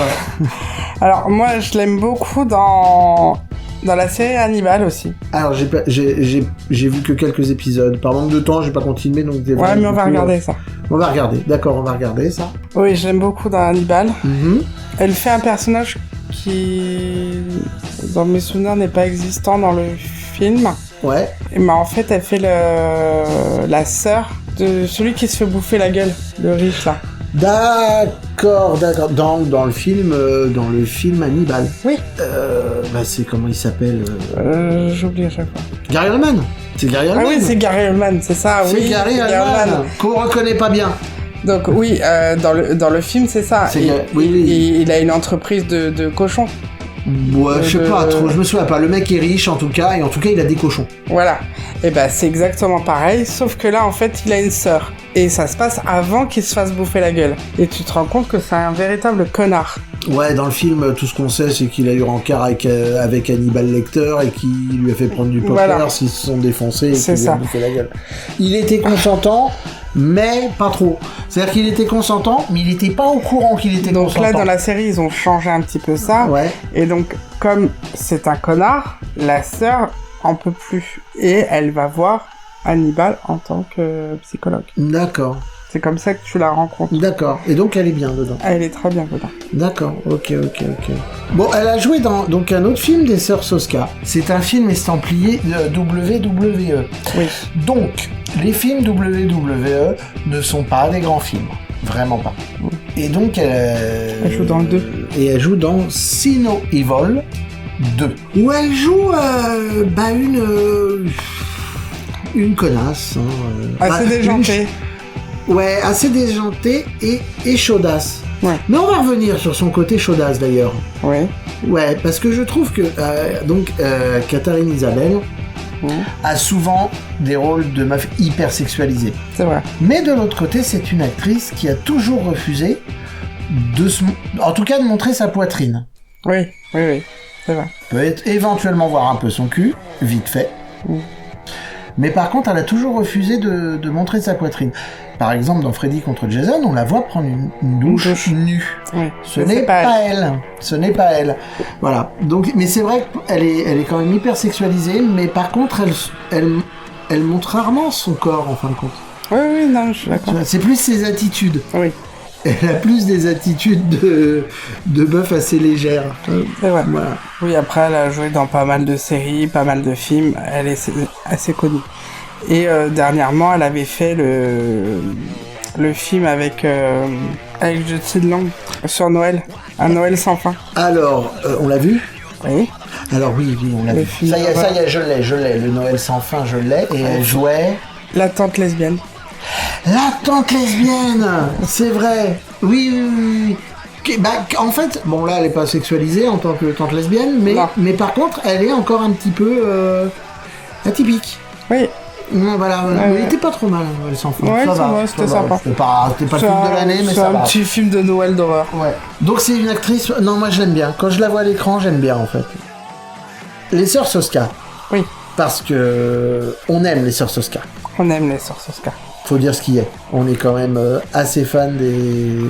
Alors moi, je l'aime beaucoup dans la série Hannibal aussi. Alors j'ai vu que quelques épisodes. Par manque de temps, j'ai pas continué donc. Ouais, mais on va regarder ça. On va regarder. D'accord, on va regarder ça. Oui, je l'aime beaucoup dans Hannibal. Mm-hmm. Elle fait un personnage qui, dans mes souvenirs, n'est pas existant dans le film. Ouais. Mais en fait, elle fait la sœur de celui qui se fait bouffer la gueule, le riche là. D'accord. Dans le film Hannibal. Oui. C'est comment il s'appelle J'oublie à chaque fois. Gary Oldman. C'est Gary Oldman. Ah oui, c'est Gary Oldman, c'est ça. C'est Gary Oldman. Qu'on reconnaît pas bien. Donc oui, dans le film, c'est ça. Il a une entreprise de cochons. Ouais, je sais pas trop, je me souviens pas. Le mec est riche en tout cas, et en tout cas il a des cochons. Voilà. Et ben c'est exactement pareil, sauf que là en fait il a une sœur. Et ça se passe avant qu'il se fasse bouffer la gueule. Et tu te rends compte que c'est un véritable connard. Ouais, dans le film, tout ce qu'on sait, c'est qu'il a eu rencard avec Hannibal Lecter et qu'il lui a fait prendre du popper, s'ils se sont défoncés et qu'il lui a bouffé la gueule. Il était consentant, mais pas trop. C'est-à-dire qu'il était consentant, mais il était pas au courant qu'il était consentant. Donc là, dans la série, ils ont changé un petit peu ça. Ouais. Et donc, comme c'est un connard, la sœur en peut plus. Et elle va voir Hannibal en tant que psychologue. D'accord. C'est comme ça que tu la rencontres. D'accord. Et donc, elle est bien dedans. Elle est très bien dedans. D'accord. Ok. Bon, elle a joué dans donc un autre film des Sœurs Soska. C'est un film estampillé WWE. Oui. Donc, les films WWE ne sont pas des grands films. Vraiment pas. Et donc, elle joue dans le 2. Et elle joue dans See No Evil 2. Où elle joue une connasse. Assez déjantée. Ouais, assez déjantée et chaudasse. Ouais. Mais on va revenir sur son côté chaudasse d'ailleurs. Oui. Ouais, parce que je trouve que Katharine Isabelle a souvent des rôles de meuf hyper sexualisées. C'est vrai. Mais de l'autre côté, c'est une actrice qui a toujours refusé en tout cas de montrer sa poitrine. Oui, c'est vrai. Peut éventuellement voir un peu son cul, vite fait. Mais par contre, elle a toujours refusé de montrer sa poitrine. Par exemple, dans Freddy contre Jason, on la voit prendre une douche nue. Oui. Ce n'est pas elle. Ce n'est pas elle. Voilà. Donc, mais c'est vrai qu'elle est quand même hyper sexualisée, mais par contre, elle montre rarement son corps, en fin de compte. Oui, non, je suis d'accord. C'est plus ses attitudes. Oui. Elle a plus des attitudes de meuf assez légère. C'est vrai. Voilà. Oui, après, elle a joué dans pas mal de séries, pas mal de films. Elle est assez connue. Et dernièrement, elle avait fait le film avec Justin Long sur Noël, un Noël sans fin. Alors, on l'a vu ? Oui. Alors oui, on l'a vu. Ça y est, je l'ai. Le Noël sans fin, je l'ai. Et elle jouait... La tante lesbienne. La tante lesbienne, c'est vrai. Oui. En fait, bon là, elle est pas sexualisée en tant que tante lesbienne, mais par contre, elle est encore un petit peu atypique. Oui. Voilà. Mais il était pas trop mal, Noël sans fin. Ouais, ça va, c'était sympa. C'était pas le film de l'année, mais ça va. C'est un petit film de Noël d'horreur. Ouais. Donc c'est une actrice. Non, moi je l'aime bien. Quand je la vois à l'écran, j'aime bien en fait. Les Sœurs Soska. Oui. Parce que on aime les Sœurs Soska. On aime les Sœurs Soska. Faut dire ce qu'il y a. On est quand même assez fans des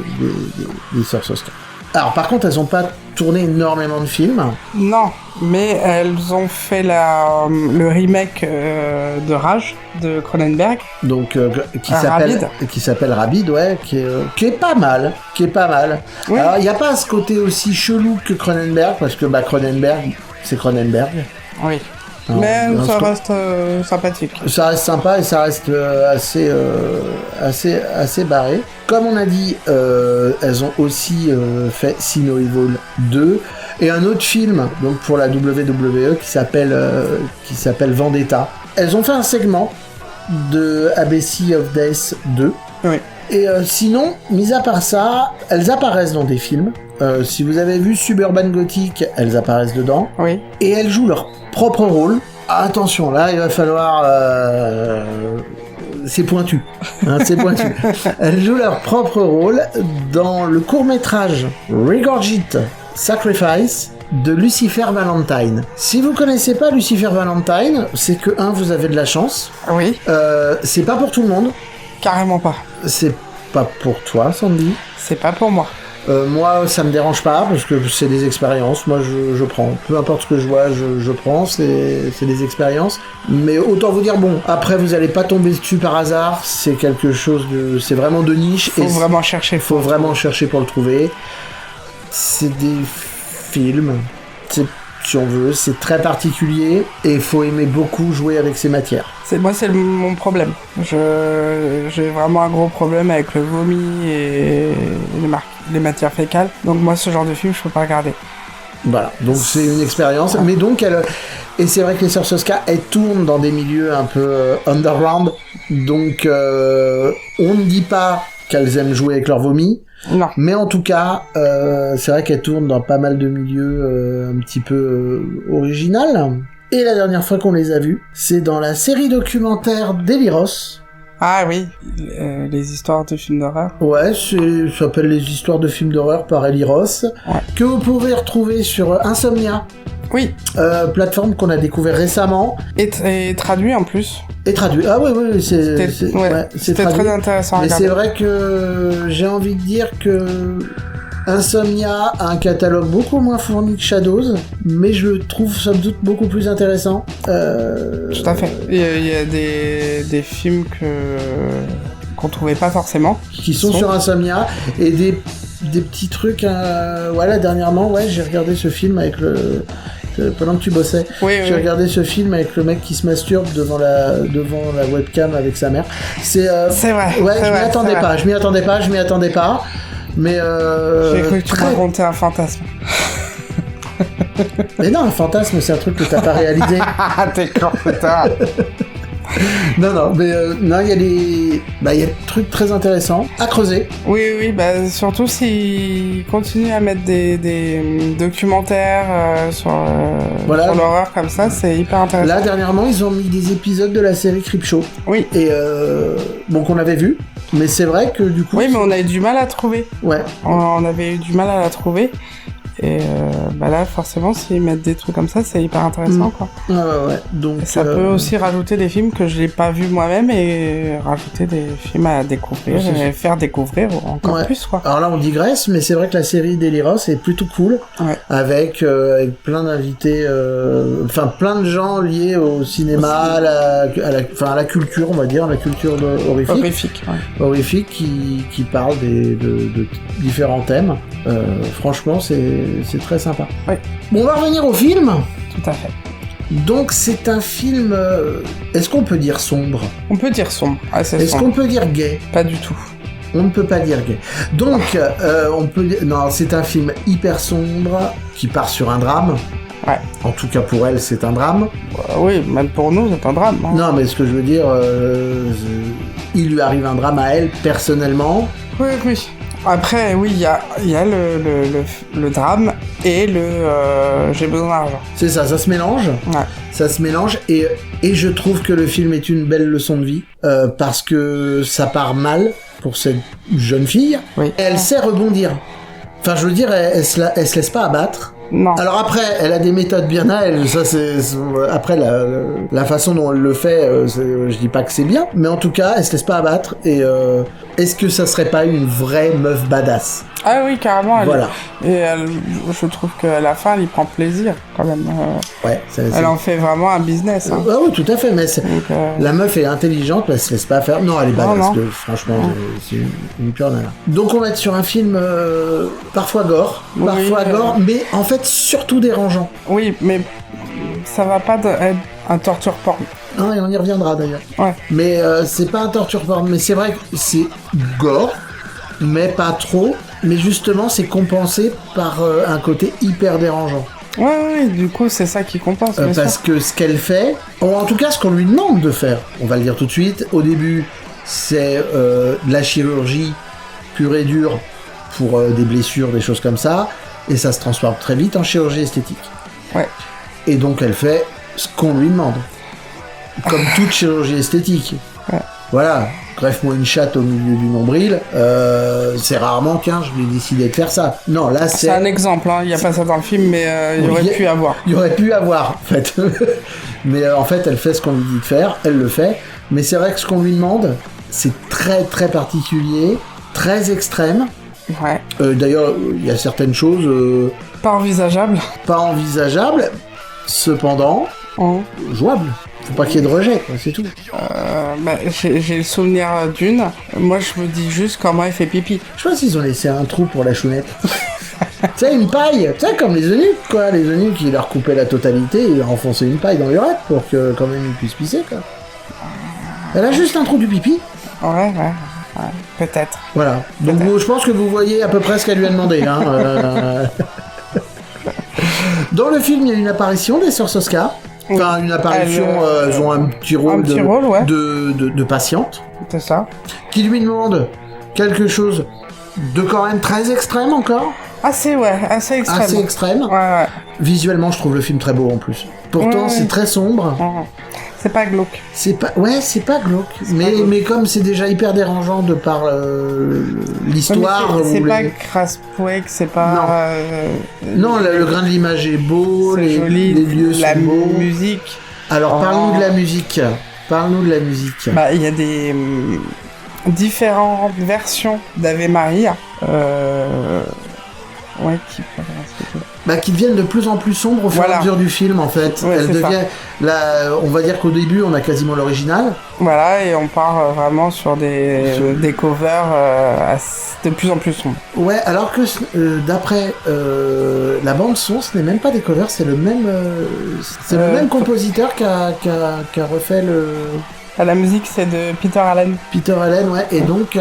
Sœurs Soska. Alors par contre, elles ont pas tourné énormément de films. Non, mais elles ont fait le remake de Rage de Cronenberg. Donc qui s'appelle Rabid, ouais, qui est pas mal, Oui. Alors il y a pas ce côté aussi chelou que Cronenberg parce que Cronenberg, c'est Cronenberg. Oui. Non, mais ça reste sympathique. Ça reste sympa et ça reste assez barré. Comme on a dit, elles ont aussi fait See No Evil 2 et un autre film donc pour la WWE qui s'appelle Vendetta. Elles ont fait un segment de ABC of Death 2. Oui. Et sinon, mis à part ça, elles apparaissent dans des films. Si vous avez vu Suburban Gothic, elles apparaissent dedans. Oui. Et elles jouent leur propre rôle. Attention, là, il va falloir c'est pointu. Hein, c'est pointu. Elles jouent leur propre rôle dans le court-métrage Regurgite Sacrifice de Lucifer Valentine. Si vous connaissez pas Lucifer Valentine, c'est que, vous avez de la chance. Oui, C'est pas pour tout le monde. carrément pas. C'est pas pour toi, Sandy. C'est pas pour moi. Moi, ça me dérange pas, parce que c'est des expériences. Moi, je prends. Peu importe ce que je vois, je prends. C'est des expériences. Mais autant vous dire, bon, après, vous allez pas tomber dessus par hasard. C'est quelque chose de... C'est vraiment de niche. Faut vraiment chercher. Faut vraiment chercher pour le trouver. C'est des films. Si on veut, c'est très particulier. Et il faut aimer beaucoup jouer avec ces matières. Moi, c'est mon problème. J'ai vraiment un gros problème avec le vomi et les matières fécales. Donc moi, ce genre de film, je peux pas regarder. Voilà, donc c'est une expérience. Mais donc, et c'est vrai que les sœurs Soska, elles tournent dans des milieux un peu underground. Donc, on ne dit pas qu'elles aiment jouer avec leur vomi. Non. Mais en tout cas, c'est vrai qu'elles tournent dans pas mal de milieux un petit peu original. Et la dernière fois qu'on les a vues, c'est dans la série documentaire d'Eliros. Ah oui, les histoires de films d'horreur. Ouais, ça s'appelle Les histoires de films d'horreur par Eliros, que vous pouvez retrouver sur Insomnia. Oui. Plateforme qu'on a découvert récemment. Et traduit en plus. Et traduit. Ah oui, c'est c'était très intéressant à Mais regarder. c'est vrai que j'ai envie de dire que Insomnia a un catalogue beaucoup moins fourni que Shadows, mais je le trouve somme toute beaucoup plus intéressant. Tout à fait. Il y a des films qu'on trouvait pas forcément. Qui sont sur Insomnia, et des petits trucs. Voilà, dernièrement, j'ai regardé ce film avec pendant que tu bossais. J'ai regardé ce film avec le mec qui se masturbe devant la webcam avec sa mère. C'est vrai. Ouais, je m'y attendais pas. Mais j'ai cru que tu racontais un fantasme. Mais non, un fantasme, c'est un truc que t'as pas réalisé. T'es con, putain. Non, mais non, il y a des trucs très intéressants à creuser. Oui, surtout s'ils continuent à mettre des documentaires sur l'horreur comme ça, c'est hyper intéressant. Là, dernièrement, ils ont mis des épisodes de la série Creepshow. Oui. Et qu'on avait vu. Mais c'est vrai que du coup... Oui, mais on a eu du mal à trouver. Ouais. On avait eu du mal à la trouver. Et là, forcément, s'ils mettent des trucs comme ça, c'est hyper intéressant, quoi. Ouais. Donc, et ça peut aussi rajouter des films que je n'ai pas vus moi-même et rajouter des films à découvrir et faire découvrir encore plus, quoi. Alors là, on digresse, mais c'est vrai que la série d'Eliros est plutôt cool. Ouais. Avec plein d'invités, plein de gens liés au cinéma, à la culture, on va dire, la culture horrifique. Horrifique qui parle de différents thèmes. Franchement, c'est très sympa. Ouais. Bon, on va revenir au film. Tout à fait. Donc c'est un film... Est-ce qu'on peut dire sombre ? On peut dire sombre. Est-ce qu'on peut dire gay ? Pas du tout. On ne peut pas dire gay. Donc, on peut dire... Non, c'est un film hyper sombre qui part sur un drame. Ouais. En tout cas, pour elle, c'est un drame. Oui, même pour nous, c'est un drame. Hein. Non, mais ce que je veux dire... il lui arrive un drame à elle, personnellement. Oui. Après, oui, il y a le drame et j'ai besoin d'argent. C'est ça se mélange. Ouais. Ça se mélange et je trouve que le film est une belle leçon de vie parce que ça part mal pour cette jeune fille. Oui. Et elle sait rebondir. Enfin, je veux dire, elle se laisse pas abattre. Non. Alors après, elle a des méthodes bien à elle. Ça, c'est après la façon dont elle le fait. Je dis pas que c'est bien, mais en tout cas, elle se laisse pas abattre. Et est-ce que ça serait pas une vraie meuf badass ? Ah oui, carrément. Voilà. Je trouve qu'à la fin, elle y prend plaisir quand même. Ouais. Elle en fait vraiment un business. Hein. Ah oui, tout à fait. Mais la meuf est intelligente, mais elle se laisse pas faire. Non, elle est badass. Non. Franchement, c'est une pure nana. Donc on va être sur un film parfois gore, mais en fait surtout dérangeant. Oui, mais ça va pas être un torture porn. Non, et on y reviendra d'ailleurs. Ouais. Mais c'est pas un torture porn, mais c'est vrai que c'est gore, mais pas trop. Mais justement, c'est compensé par un côté hyper dérangeant. Ouais, du coup, c'est ça qui compense. Parce que ce qu'elle fait, ou en tout cas ce qu'on lui demande de faire, on va le dire tout de suite, au début, c'est de la chirurgie pure et dure pour des blessures, des choses comme ça, et ça se transforme très vite en chirurgie esthétique. Ouais. Et donc elle fait ce qu'on lui demande. Comme toute chirurgie esthétique. Ouais. voilà, greffe-moi une chatte au milieu du nombril, c'est rarement qu'un, je vais décider de faire ça. Non, là, C'est un exemple, il n'y a pas ça dans le film, mais il y aurait pu avoir. Il y aurait pu avoir, en fait. Mais en fait, elle fait ce qu'on lui dit de faire, elle le fait. Mais c'est vrai que ce qu'on lui demande, c'est très très particulier, très extrême. Ouais. D'ailleurs, il y a certaines choses... Pas envisageable. Pas envisageables, cependant, jouables. Faut pas qu'il y ait de rejet, quoi, c'est tout. J'ai le souvenir d'une. Moi, je me dis juste comment elle fait pipi. Je sais pas s'ils ont laissé un trou pour la chounette. Tu sais, une paille, tu sais, comme les eunuques, quoi. Les eunuques, ils leur coupaient la totalité, ils leur enfonçaient une paille dans l'urètre pour que, quand même, ils puissent pisser, quoi. Elle a juste un trou du pipi. Ouais, peut-être. Voilà. Donc, je pense que vous voyez à peu près ce qu'elle lui a demandé, hein. Dans le film, il y a une apparition des sœurs Soska. Enfin, une apparition, elles ont un petit rôle, de patiente. C'est ça. Qui lui demande quelque chose de quand même très extrême encore. Assez extrême. Assez extrême. Ouais. Visuellement, je trouve le film très beau en plus. Pourtant, c'est très sombre. C'est pas glauque. C'est pas glauque. Mais comme c'est déjà hyper dérangeant de par l'histoire. C'est pas crasse-pouec, c'est pas. Non, le grain de l'image est beau, les lieux sont beaux. La musique. Alors, parlons de la musique. Parle-nous de la musique. Il y a des différentes versions d'Ave Maria. Qui deviennent de plus en plus sombres au fur et à mesure du film, en fait. Ouais, elle devient. On va dire qu'au début, on a quasiment l'original. Voilà, et on part vraiment sur des covers de plus en plus sombres. Ouais, alors que d'après la bande son, ce n'est même pas des covers, c'est le même, le même compositeur qui a refait le. La musique, c'est de Peter Allen. Peter Allen, ouais. Et donc,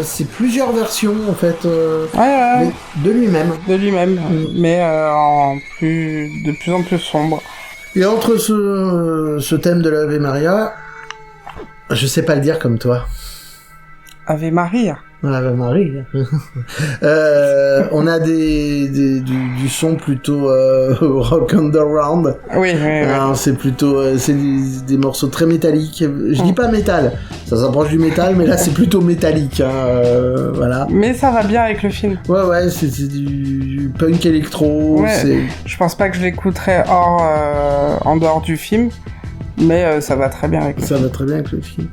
c'est plusieurs versions, en fait, de lui-même. De lui-même, mais de plus en plus sombre. Et entre ce thème de l'Ave Maria, je sais pas le dire comme toi. Ave Maria. Ave Maria. On a du son plutôt rock underground. Oui. Alors, c'est plutôt des morceaux très métalliques. Je dis pas métal, ça s'approche du métal, mais là c'est plutôt métallique. Voilà. Mais ça va bien avec le film. Ouais, c'est du punk électro. Ouais, je pense pas que je l'écouterais en dehors du film, mais ça va très bien avec le film. Ça va très bien avec le film.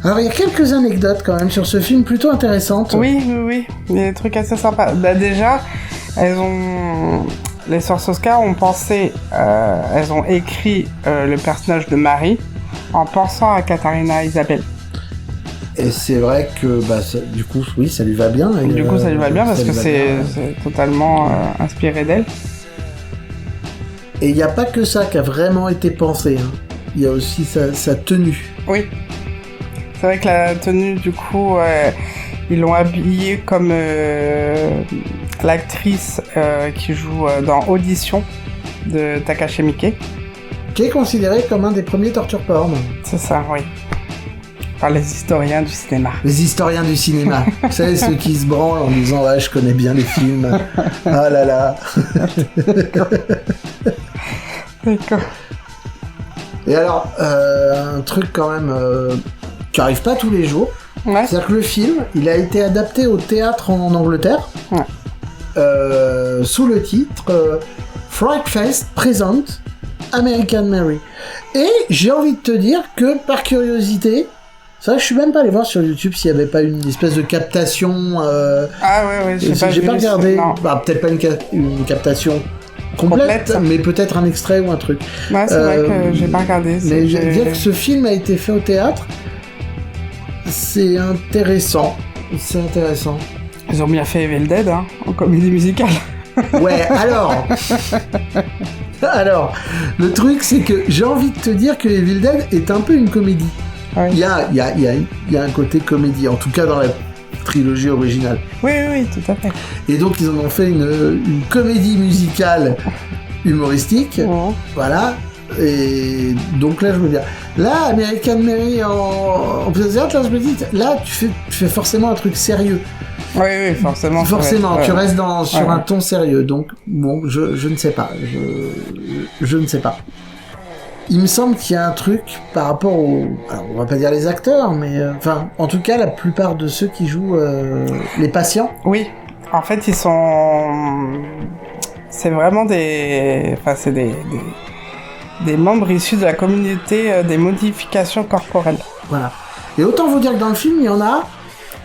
Alors, il y a quelques anecdotes quand même sur ce film plutôt intéressantes. Oui. Il y a des trucs assez sympas. Déjà, les sœurs Soska ont pensé, elles ont écrit le personnage de Marie en pensant à Katharina Isabelle. Et c'est vrai que, du coup, oui, ça lui va bien. Du coup, ça lui va bien parce que c'est totalement inspiré d'elle. Et il n'y a pas que ça qui a vraiment été pensé. Hein. Il y a aussi sa tenue. Oui. C'est vrai que la tenue, du coup, ils l'ont habillée comme l'actrice qui joue dans Audition de Takashi Miike. Qui est considéré comme un des premiers torture porn. C'est ça, oui. Par les historiens du cinéma. Les historiens du cinéma. Vous savez, ceux qui se branlent en disant « Ah, je connais bien les films. Ah là là. » D'accord. Et alors, un truc quand même... qui arrive pas tous les jours. Ouais. C'est-à-dire que le film, il a été adapté au théâtre en Angleterre, sous le titre Fright Fest Present American Mary. Et j'ai envie de te dire que, par curiosité, ça, je suis même pas allé voir sur YouTube s'il y avait pas une espèce de captation. J'ai pas regardé. Peut-être pas une captation complète, mais peut-être un extrait ou un truc. Ouais, c'est vrai que j'ai pas regardé. Mais je veux dire que ce film a été fait au théâtre. C'est intéressant. Ils ont bien fait Evil Dead, en comédie musicale. Ouais, alors, le truc, c'est que j'ai envie de te dire que Evil Dead est un peu une comédie. Ouais. Il y a un côté comédie, en tout cas dans la trilogie originale. Oui, tout à fait. Et donc, ils en ont fait une comédie musicale humoristique. Voilà. Et donc là, je veux dire, là, American Mary en Blizzard, là, je me dis, là, tu fais forcément un truc sérieux. Oui, forcément. Forcément, tu restes sur un ton sérieux. Donc, bon, je ne sais pas. Je ne sais pas. il me semble qu'il y a un truc par rapport aux... Alors, on va pas dire les acteurs, mais... Enfin, en tout cas, la plupart de ceux qui jouent les patients. Oui, en fait, ils sont... C'est vraiment des... Enfin, c'est des membres issus de la communauté des modifications corporelles. Voilà. Et autant vous dire que dans le film, il y en a,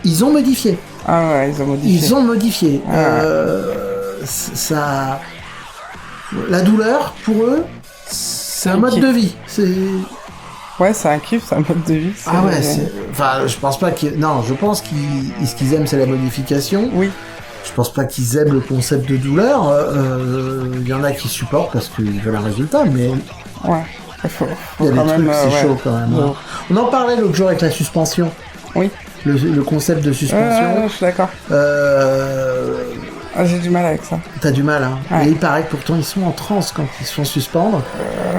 ils ont modifié. Ah ouais, ils ont modifié. Ils ont modifié. Ah. Ça... La douleur, pour eux, c'est un mode de vie. C'est... Ouais, c'est un kiff, c'est un mode de vie. Ah ouais, c'est... Enfin, je pense pas qu'ils... Non, je pense ce qu'ils aiment, c'est la modification. Oui. Je pense pas qu'ils aiment le concept de douleur. Il y en a qui supportent parce qu'ils veulent un résultat, mais... Ouais, faut il y a des quand trucs, même... c'est chaud quand même. Ouais. On en parlait l'autre jour avec la suspension. Oui. Le concept de suspension. Je suis d'accord. J'ai du mal avec ça. T'as du mal, hein. Ouais. Et il paraît que pourtant ils sont en transe quand ils se font suspendre.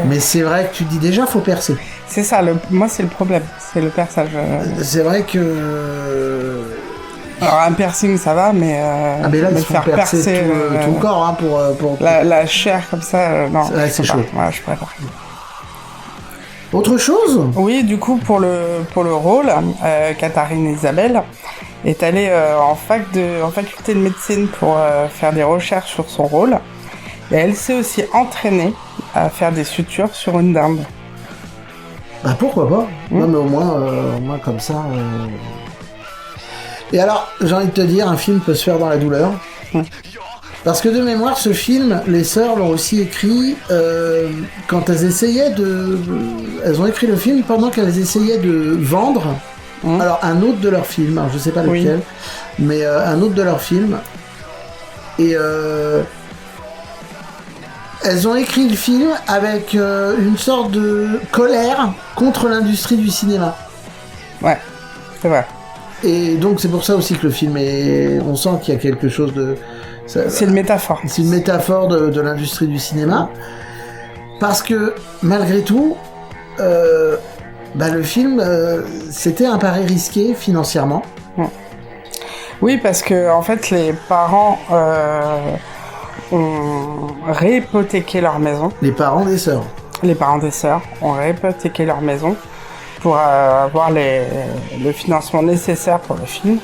Mais c'est vrai que tu dis déjà, faut percer. C'est ça, moi c'est le problème, c'est le perçage. C'est vrai que... Alors un piercing ça va, mais... Ah mais là ils se font faire percer tout le corps, hein, pour... La chair comme ça, non. Ouais, c'est chaud. Ouais, je préfère. Autre chose ? Oui, du coup, pour le rôle, Katharine Isabelle est allée en faculté de médecine pour faire des recherches sur son rôle. Et elle s'est aussi entraînée à faire des sutures sur une dinde. Bah pourquoi pas ? Non mais au moins comme ça... Et alors, j'ai envie de te dire, un film peut se faire dans la douleur. Parce que de mémoire, ce film, les sœurs l'ont aussi écrit quand elles essayaient de... Elles ont écrit le film pendant qu'elles essayaient de vendre alors un autre de leurs films, alors je sais pas lequel, mais un autre de leurs films. Et elles ont écrit le film avec une sorte de colère contre l'industrie du cinéma. Ouais, c'est vrai. Et donc c'est pour ça aussi que le film est... On sent qu'il y a quelque chose de... C'est une métaphore. C'est une métaphore de l'industrie du cinéma. Parce que, malgré tout, le film, c'était un pari risqué financièrement. Oui, parce que en fait, les parents ont réhypothéqué leur maison. Les parents des sœurs. Les parents des sœurs ont réhypothéqué leur maison pour avoir le financement nécessaire pour le film.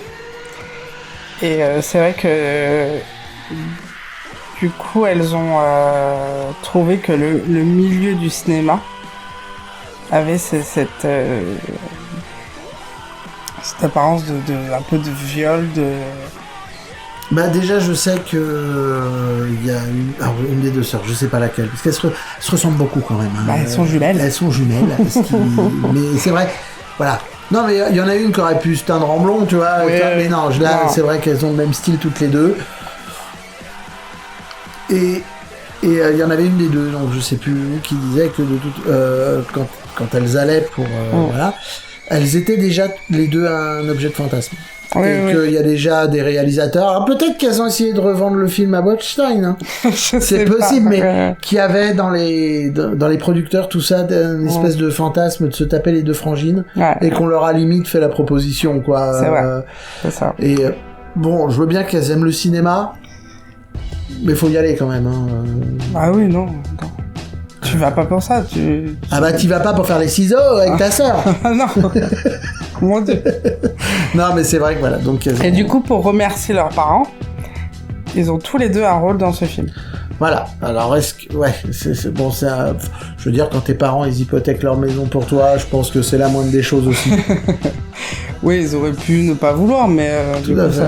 Et c'est vrai que du coup elles ont trouvé que le milieu du cinéma avait cette apparence de un peu de viol, de... Bah déjà je sais que il y a une des deux sœurs, je sais pas laquelle, parce qu'elles se ressemblent beaucoup quand même. Hein. Bah, elles sont jumelles. Elles sont jumelles, mais c'est vrai, voilà. Non mais il y en a une qui aurait pu se teindre en blond, tu vois, mais non, là c'est vrai qu'elles ont le même style toutes les deux. Et il y en avait une des deux, donc je sais plus où, qui disait que quand elles allaient pour voilà, elles étaient déjà les deux un objet de fantasme. Et qu'il y a déjà des réalisateurs. Alors peut-être qu'elles ont essayé de revendre le film à Botstein, hein. C'est possible, mais qui avait dans les producteurs tout ça, une espèce de fantasme de se taper les deux frangines, et qu'on leur a limite fait la proposition, quoi. C'est vrai, c'est ça. Et bon, je veux bien qu'elles aiment le cinéma, mais faut y aller quand même. Hein. Ah oui, non. Tu vas pas pour ça, Ah bah t'y vas pas pour faire les ciseaux avec ta sœur. Non. Mon Dieu. Non mais c'est vrai que voilà. Donc, et du coup, pour remercier leurs parents, ils ont tous les deux un rôle dans ce film. Voilà. Alors est-ce que... Ouais, c'est bon, je veux dire, quand tes parents ils hypothèquent leur maison pour toi, je pense que c'est la moindre des choses aussi. Oui, ils auraient pu ne pas vouloir, mais tout à fait,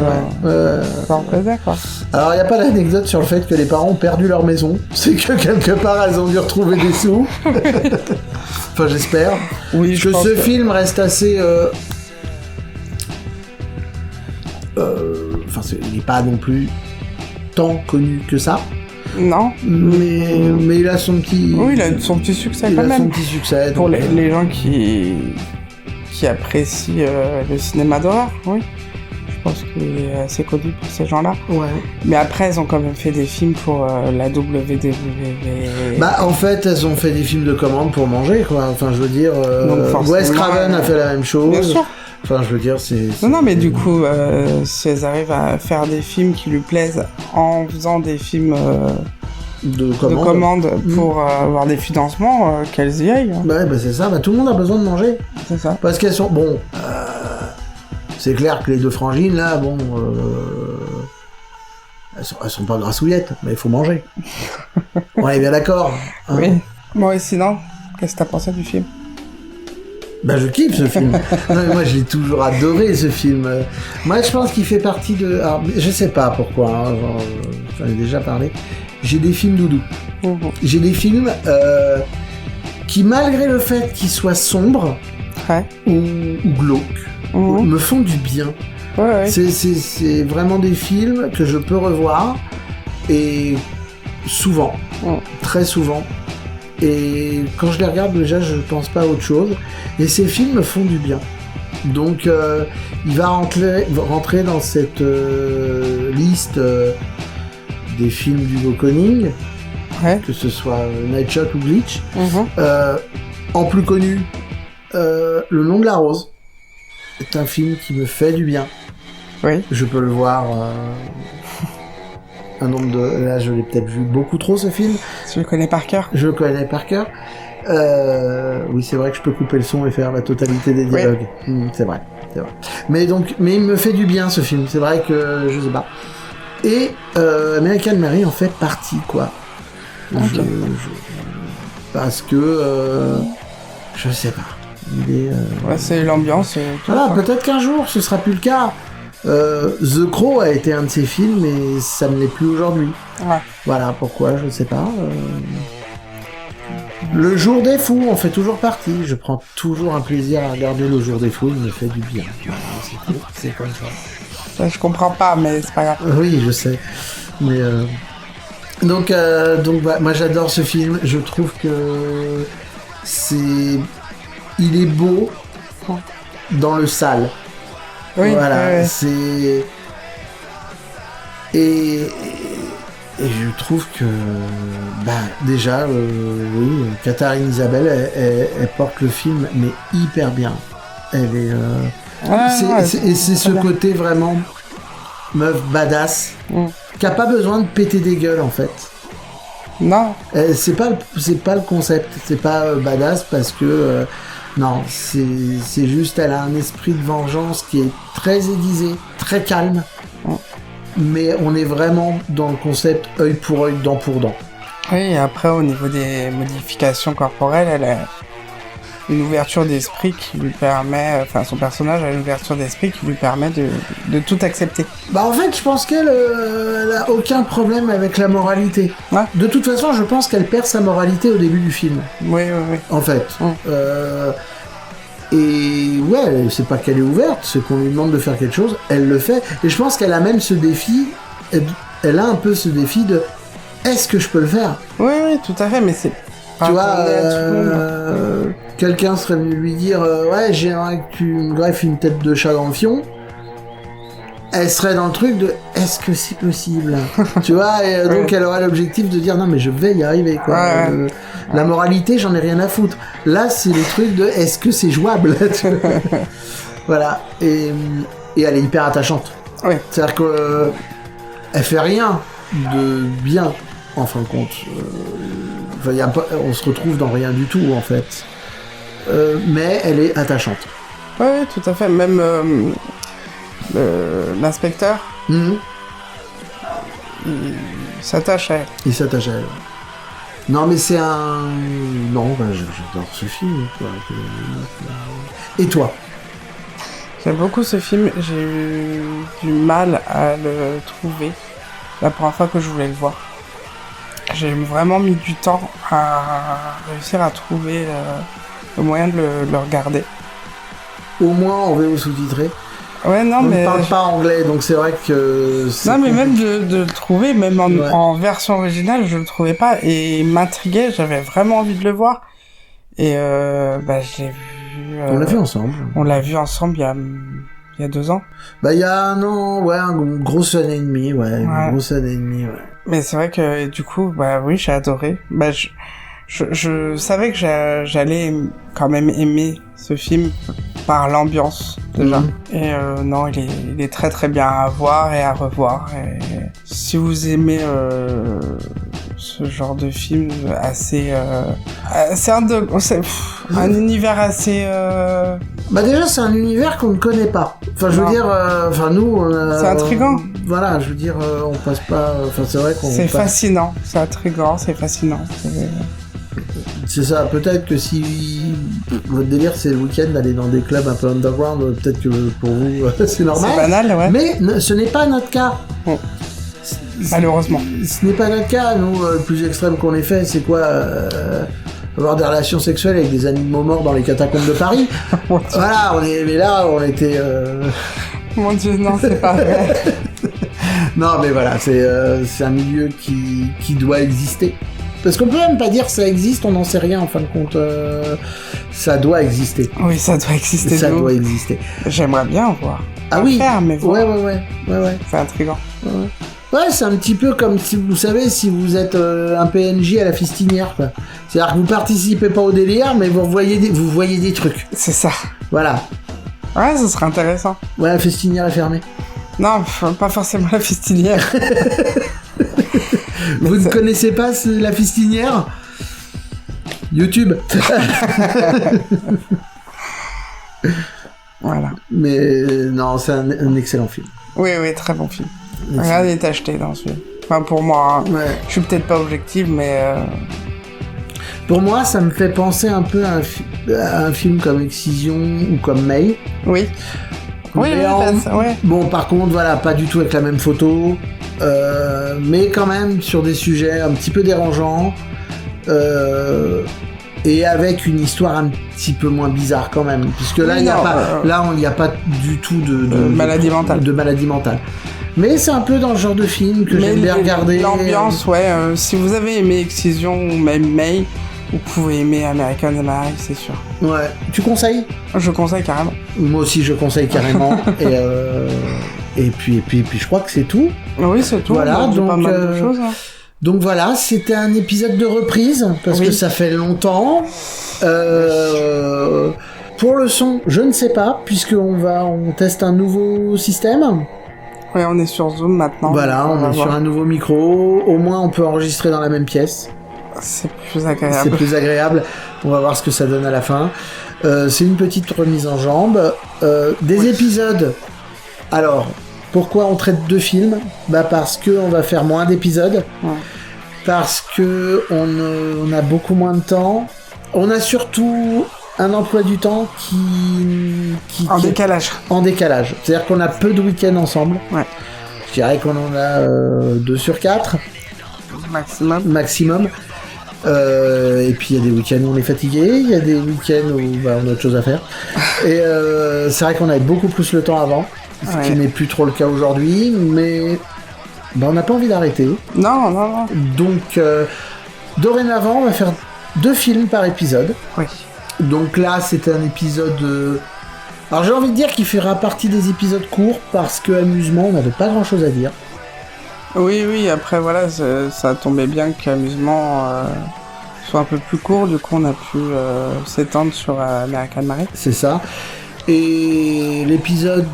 ça en plaisait, quoi. Alors, il n'y a pas d'anecdote sur le fait que les parents ont perdu leur maison. C'est que quelque part, elles ont dû retrouver des sous. Enfin, j'espère. Oui, je pense que ce film reste assez... Enfin, il n'est pas non plus tant connu que ça. Non. Mais il a son petit... Oui, il a son petit succès quand même. Il a son petit succès. Pour les gens qui apprécient le cinéma d'horreur, oui. Je pense qu'il est assez connu pour ces gens-là. Ouais. Mais après, elles ont quand même fait des films pour la WWE. Bah, en fait, elles ont fait des films de commande pour manger, quoi. Enfin, je veux dire... Wes Craven a fait la même chose. Bien sûr. Enfin, je veux dire, c'est... Non, mais du coup, si elles arrivent à faire des films qui lui plaisent en faisant des films de de commandes pour avoir des financements, qu'elles y aillent. Hein. Ouais, bah c'est ça, bah tout le monde a besoin de manger. C'est ça. Parce qu'elles sont... Bon, c'est clair que les deux frangines, là, bon... elles sont pas grassouillettes, mais il faut manger. On est bien d'accord. Hein. Oui. Bon, et sinon, qu'est-ce que t'as pensé du film? Bah je kiffe ce film. Non, mais moi je l'ai toujours adoré ce film. Moi je pense qu'il fait partie de... Alors, je sais pas pourquoi, hein, j'en ai déjà parlé. J'ai des films doudous. J'ai des films qui, malgré le fait qu'ils soient sombres ou glauques, me font du bien. Ouais. C'est vraiment des films que je peux revoir, et souvent, très souvent. Et quand je les regarde, déjà, je pense pas à autre chose. Et ces films me font du bien. Donc, il va rentrer dans cette liste des films d'Hugo Koenig, que ce soit Night Shot ou Bleach. En plus connu, Le Nom de la Rose est un film qui me fait du bien. Oui. Je peux le voir un nombre de... Là, je l'ai peut-être vu beaucoup trop, ce film. Tu le connais par cœur? Je le connais par cœur. Oui, c'est vrai que je peux couper le son et faire la totalité des dialogues. C'est vrai. Mais il me fait du bien, ce film. C'est vrai que je sais pas. Et American Mary en fait partie, quoi. Okay. Parce que je sais pas. C'est l'ambiance. Voilà, peut-être qu'un jour ce sera plus le cas. The Crow a été un de ces films, mais ça ne l'est plus aujourd'hui. Ouais. Voilà pourquoi, je sais pas. Le Jour des Fous en fait toujours partie. Je prends toujours un plaisir à regarder Le Jour des Fous, il me fait du bien. Voilà, c'est comme ça. Je comprends pas, mais c'est pas grave. Oui, je sais. Mais donc bah, moi j'adore ce film. Je trouve que il est beau dans le sale. Oui, voilà, c'est... Et je trouve que... Bah, déjà, oui, Katharine Isabelle, elle porte le film, mais hyper bien. Elle est... et c'est ce côté vraiment meuf badass, qui a pas besoin de péter des gueules, en fait. Non. C'est pas le concept. C'est pas badass parce que... non, c'est juste, elle a un esprit de vengeance qui est très aiguisé, très calme. Mais on est vraiment dans le concept œil pour œil, dent pour dent. Oui, et après, au niveau des modifications corporelles, elle a une ouverture d'esprit qui lui permet... Enfin, son personnage a une ouverture d'esprit qui lui permet de tout accepter. Bah en fait, je pense qu'elle elle a aucun problème avec la moralité. Ouais. De toute façon, je pense qu'elle perd sa moralité au début du film. Oui. En fait. Et ouais, c'est pas qu'elle est ouverte, c'est qu'on lui demande de faire quelque chose, elle le fait. Et je pense qu'elle a même ce défi, elle a un peu ce défi de est-ce que je peux le faire? Oui, tout à fait, mais c'est... Tu vois, quelqu'un serait venu lui dire ouais, j'aimerais que tu me greffes une tête de chat dans le fion. Elle serait dans le truc de est-ce que c'est possible? Tu vois, et donc elle aurait l'objectif de dire non, mais je vais y arriver, quoi. La moralité, j'en ai rien à foutre. Là, c'est le truc de est-ce que c'est jouable? Voilà, et elle est hyper attachante. Oui. C'est-à-dire que elle fait rien de bien, en fin de compte. On se retrouve dans rien du tout, en fait. Mais elle est attachante. Oui, tout à fait. Même l'inspecteur, il s'attache à elle. Il s'attache à elle. Non, mais c'est un... Non, bah, j'adore ce film. Quoi. Et toi? J'aime beaucoup ce film. J'ai eu du mal à le trouver la première fois que je voulais le voir. J'ai vraiment mis du temps à réussir à trouver le moyen de le regarder. Au moins en VO sous-titré. Ouais, non, on mais... ne parle pas anglais, donc c'est vrai que... Non, mais même de le trouver, même en version originale, je le trouvais pas. Et il m'intriguait, j'avais vraiment envie de le voir. Et bah, je l'ai vu... On l'a vu ensemble. On l'a vu ensemble il y a 2 ans. Bah, il y a un an, ouais, une grosse année et demie, une grosse année et demie, ouais. Mais c'est vrai que, du coup, bah oui, j'ai adoré. Bah, je savais que j'allais quand même aimer ce film par l'ambiance, déjà. Et non, il est très très bien à voir et à revoir. Et si vous aimez ce genre de film assez un univers assez Bah déjà c'est un univers qu'on ne connaît pas. Enfin je veux Non. dire, nous C'est intriguant. Voilà, je veux dire, on passe pas. Enfin c'est vrai qu'on. c'est passe... fascinant, c'est intriguant, c'est fascinant. C'est ça. Peut-être que si votre délire c'est le week-end d'aller dans des clubs un peu underground, peut-être que pour vous c'est normal. C'est banal, ouais. Mais ce n'est pas notre cas. Bon. Malheureusement. Ce n'est pas notre cas. Nous, le plus extrême qu'on ait fait, c'est quoi avoir des relations sexuelles avec des animaux morts dans les catacombes de Paris. Voilà, mais là, on était... Mon Dieu, non, c'est pas vrai. Non, mais voilà, c'est un milieu qui doit exister. Parce qu'on peut même pas dire ça existe, on n'en sait rien en fin de compte. Ça doit exister. Oui, ça doit exister. Ça de ouf. doit exister. J'aimerais bien voir. Ah Pas oui. faire, mais voir. Ouais. C'est intriguant. Ouais, c'est un petit peu comme si vous savez, si vous êtes un PNJ à la fistinière, quoi. C'est-à-dire que vous participez pas au délire, mais vous voyez des trucs. C'est ça. Voilà. Ouais, ce serait intéressant. Ouais, la fistinière est fermée. Non, pas forcément la fistinière. Vous ne connaissez pas la fistinière ? YouTube. Voilà. Mais non, c'est un excellent film. Oui, très bon film. Rien n'est acheté dans ce film. Enfin, pour moi, hein. Ouais. Je suis peut-être pas objective, mais... Pour moi, ça me fait penser un peu à un film comme Excision ou comme May. Oui. Oui, Mais ouais. Bon, par contre, voilà, pas du tout avec la même photo, mais quand même sur des sujets un petit peu dérangeants, et avec une histoire un petit peu moins bizarre quand même, puisque là, Oui, il n'y a non, pas, il n'y a pas du tout de maladie mentale. De maladie mentale. Mais c'est un peu dans le genre de film que j'aime bien regarder. L'ambiance, ouais. Si vous avez aimé Excision ou même May, vous pouvez aimer American Pie, c'est sûr. Ouais. Tu conseilles ? Je conseille carrément. Moi aussi, je conseille carrément. et puis, je crois que c'est tout. Oui, c'est tout. Voilà, On a dit donc, pas mal de choses. Hein. Donc voilà, c'était un épisode de reprise, parce que ça fait longtemps. Pour le son, je ne sais pas, puisqu'on teste un nouveau système. Ouais, on est sur Zoom maintenant. Voilà, on est sur un nouveau micro. Au moins, on peut enregistrer dans la même pièce. C'est plus agréable. C'est plus agréable. On va voir ce que ça donne à la fin. C'est une petite remise en jambe. Des épisodes. Alors, pourquoi on traite 2 films ? Bah parce que on va faire moins d'épisodes. Ouais. Parce que on a beaucoup moins de temps. On a surtout un emploi du temps qui En décalage. En décalage. C'est-à-dire qu'on a peu de week-ends ensemble. Ouais. Je dirais qu'on en a 2 sur 4 maximum. Et puis il y a des week-ends où on est fatigué, il y a des week-ends où on a autre chose à faire. Et c'est vrai qu'on avait beaucoup plus le temps avant, ce qui n'est plus trop le cas aujourd'hui, mais on n'a pas envie d'arrêter. Non. Donc dorénavant, on va faire 2 films par épisode. Oui. Donc là, c'était un épisode... Alors j'ai envie de dire qu'il fera partie des épisodes courts, parce que amusement, on n'avait pas grand-chose à dire. Oui, après voilà, ça tombait bien qu'Amusement soit un peu plus court, du coup on a pu s'étendre sur American Pie. C'est ça. Et l'épisode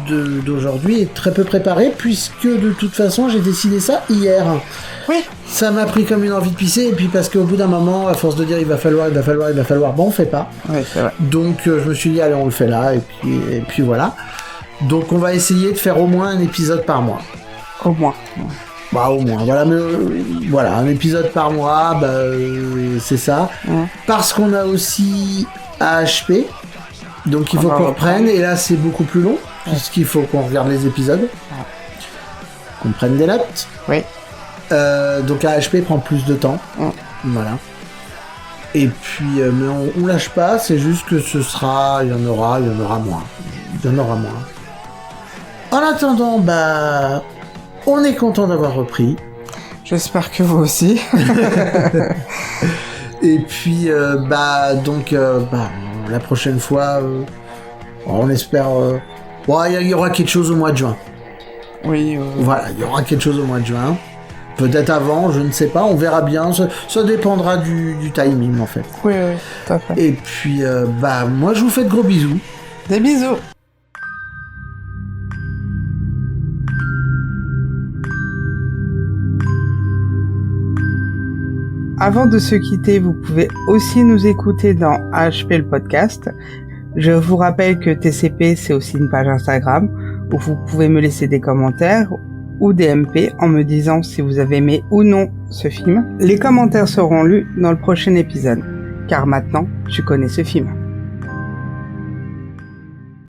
d'aujourd'hui est très peu préparé, puisque de toute façon j'ai décidé ça hier. Oui. Ça m'a pris comme une envie de pisser, et puis parce qu'au bout d'un moment, à force de dire il va falloir, on fait pas. Oui, c'est vrai. Donc je me suis dit allez, on le fait là, et puis voilà. Donc on va essayer de faire au moins un épisode par mois. Au moins. Bah au moins, voilà, mais voilà, un épisode par mois, c'est ça. Parce qu'on a aussi AHP, donc il faut qu'on reprenne, et là c'est beaucoup plus long, puisqu'il faut qu'on regarde les épisodes, qu'on prenne des notes. Oui. Donc AHP prend plus de temps, voilà. Et puis, mais on lâche pas, c'est juste que il y en aura moins. En attendant, on est content d'avoir repris. J'espère que vous aussi. Et puis, la prochaine fois, on espère... il y aura quelque chose au mois de juin. Oui. Voilà, il y aura quelque chose au mois de juin. Peut-être avant, je ne sais pas, on verra bien. Ça dépendra du timing, en fait. Oui, tout à fait. Et puis, moi, je vous fais de gros bisous. Des bisous. Avant de se quitter, vous pouvez aussi nous écouter dans HP le podcast. Je vous rappelle que TCP, c'est aussi une page Instagram où vous pouvez me laisser des commentaires ou des MP en me disant si vous avez aimé ou non ce film. Les commentaires seront lus dans le prochain épisode, car maintenant, tu connais ce film.